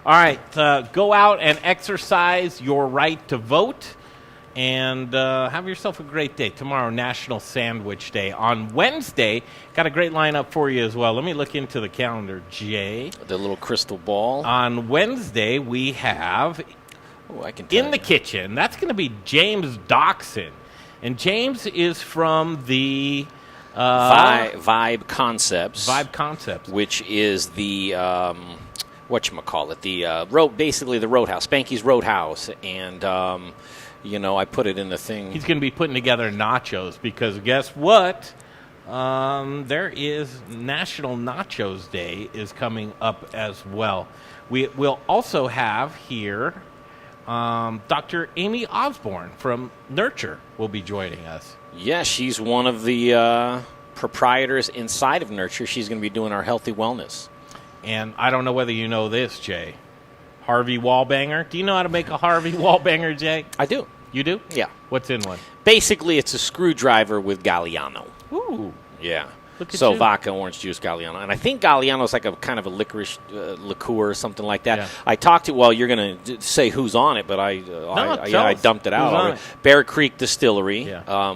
All right, go out and exercise your right to vote. And have yourself a great day. Tomorrow, National Sandwich Day. On Wednesday, got a great lineup for you as well. Let me look into the calendar, Jay.
The little crystal ball.
On Wednesday, we have In the Kitchen. That's going to be James Doxson. And James is from the
Vibe Concepts.
Vibe Concepts.
Which is the whatchamacallit, basically the Roadhouse, Spanky's Roadhouse. And I put it in the thing.
He's going to be putting together nachos because guess what? There is National Nachos Day is coming up as well. We'll also have here Dr. Amy Osborne from Nurture will be joining us.
Yeah, she's one of the proprietors inside of Nurture. She's going to be doing our healthy wellness.
And I don't know whether you know this, Jay. Harvey Wallbanger. Do you know how to make a Harvey Wallbanger, Jay?
I do.
You do?
Yeah.
What's in one?
Basically, it's a screwdriver with Galliano.
Ooh.
Yeah.
Look at
So
you.
vodka, orange juice, Galliano. And I think Galliano is like a kind of a licorice liqueur or something like that.
Yeah.
I talked to, you're going to say who's on it, but I dumped it out already. Bear Creek Distillery,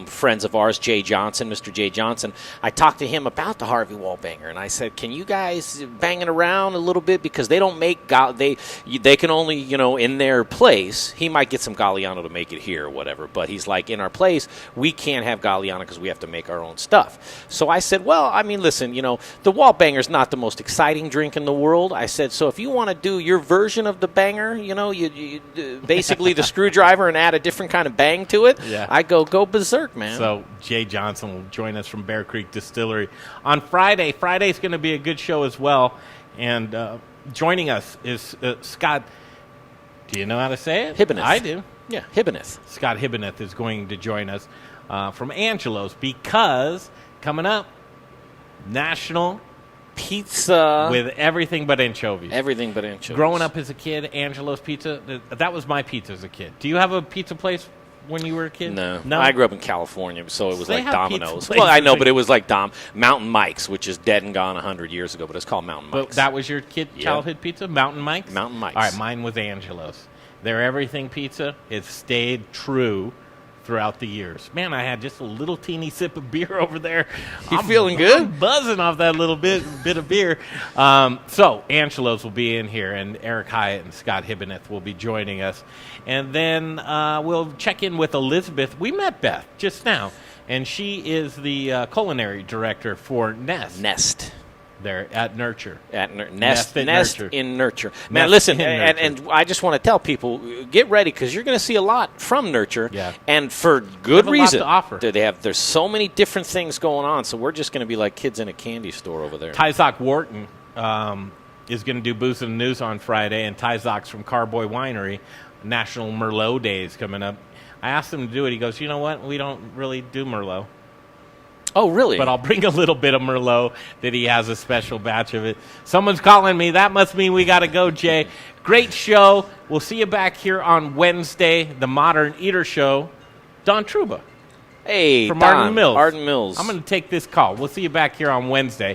friends of ours, Jay Johnson, Mr. Jay Johnson. I talked to him about the Harvey Wallbanger, and I said, can you guys bang it around a little bit? Because they don't make, they can only, in their place, he might get some Galliano to make it here or whatever, but he's like, in our place, we can't have Galliano because we have to make our own stuff. So I said, well, I mean, listen, the wall banger's not the most exciting drink in the world. I said, so if you want to do your version of the banger, you basically the screwdriver and add a different kind of bang to it, I go berserk, man.
So Jay Johnson will join us from Bear Creek Distillery on Friday. Friday's going to be a good show as well. And joining us is Scott. Do you know how to say it?
Hibbeneth.
I do.
Yeah, Hibbeneth.
Scott Hibbeneth is going to join us from Angelo's because coming up, National
Pizza
with everything but anchovies.
Everything but anchovies.
Growing up as a kid, Angelo's Pizza, that was my pizza as a kid. Do you have a pizza place when you were a kid?
No. I grew up in California, so it was
They
like
have
Domino's.
pizza
Well, I know,
places.
but it was like Mountain Mike's, which is dead and gone 100 years ago, but it's called Mountain
But
Mike's.
that was your childhood pizza? Mountain Mike's?
Mountain Mike's.
All right, mine was Angelo's. Their everything pizza has stayed true throughout the years. Man, I had just a little teeny sip of beer over there.
You feeling good?
I'm buzzing off that little bit of beer. So Angelo's will be in here, and Eric Hyatt and Scott Hibbeneth will be joining us. And then we'll check in with Elizabeth. We met Beth just now, and she is the culinary director for Nest. There at Nurture.
Nest in Nurture. Man,
Nest
listen,
in Nurture.
and I just want to tell people, get ready because you're going to see a lot from Nurture, and for good
They have a lot
reason.
to offer.
There's so many different things going on, so we're just going to be like kids in a candy store over there.
Tyzock Wharton is going to do Booze and News on Friday, and Tyzock's from Carboy Winery. National Merlot Day is coming up. I asked him to do it. He goes, you know what? We don't really do Merlot.
Oh, really?
But I'll bring a little bit of Merlot that he has a special batch of it. Someone's calling me. That must mean we got to go, Jay. Great show. We'll see you back here on Wednesday, the Modern Eater Show. Don Truba.
Hey,
from
Don,
Arden Mills.
Arden Mills.
I'm going to take this call. We'll see you back here on Wednesday.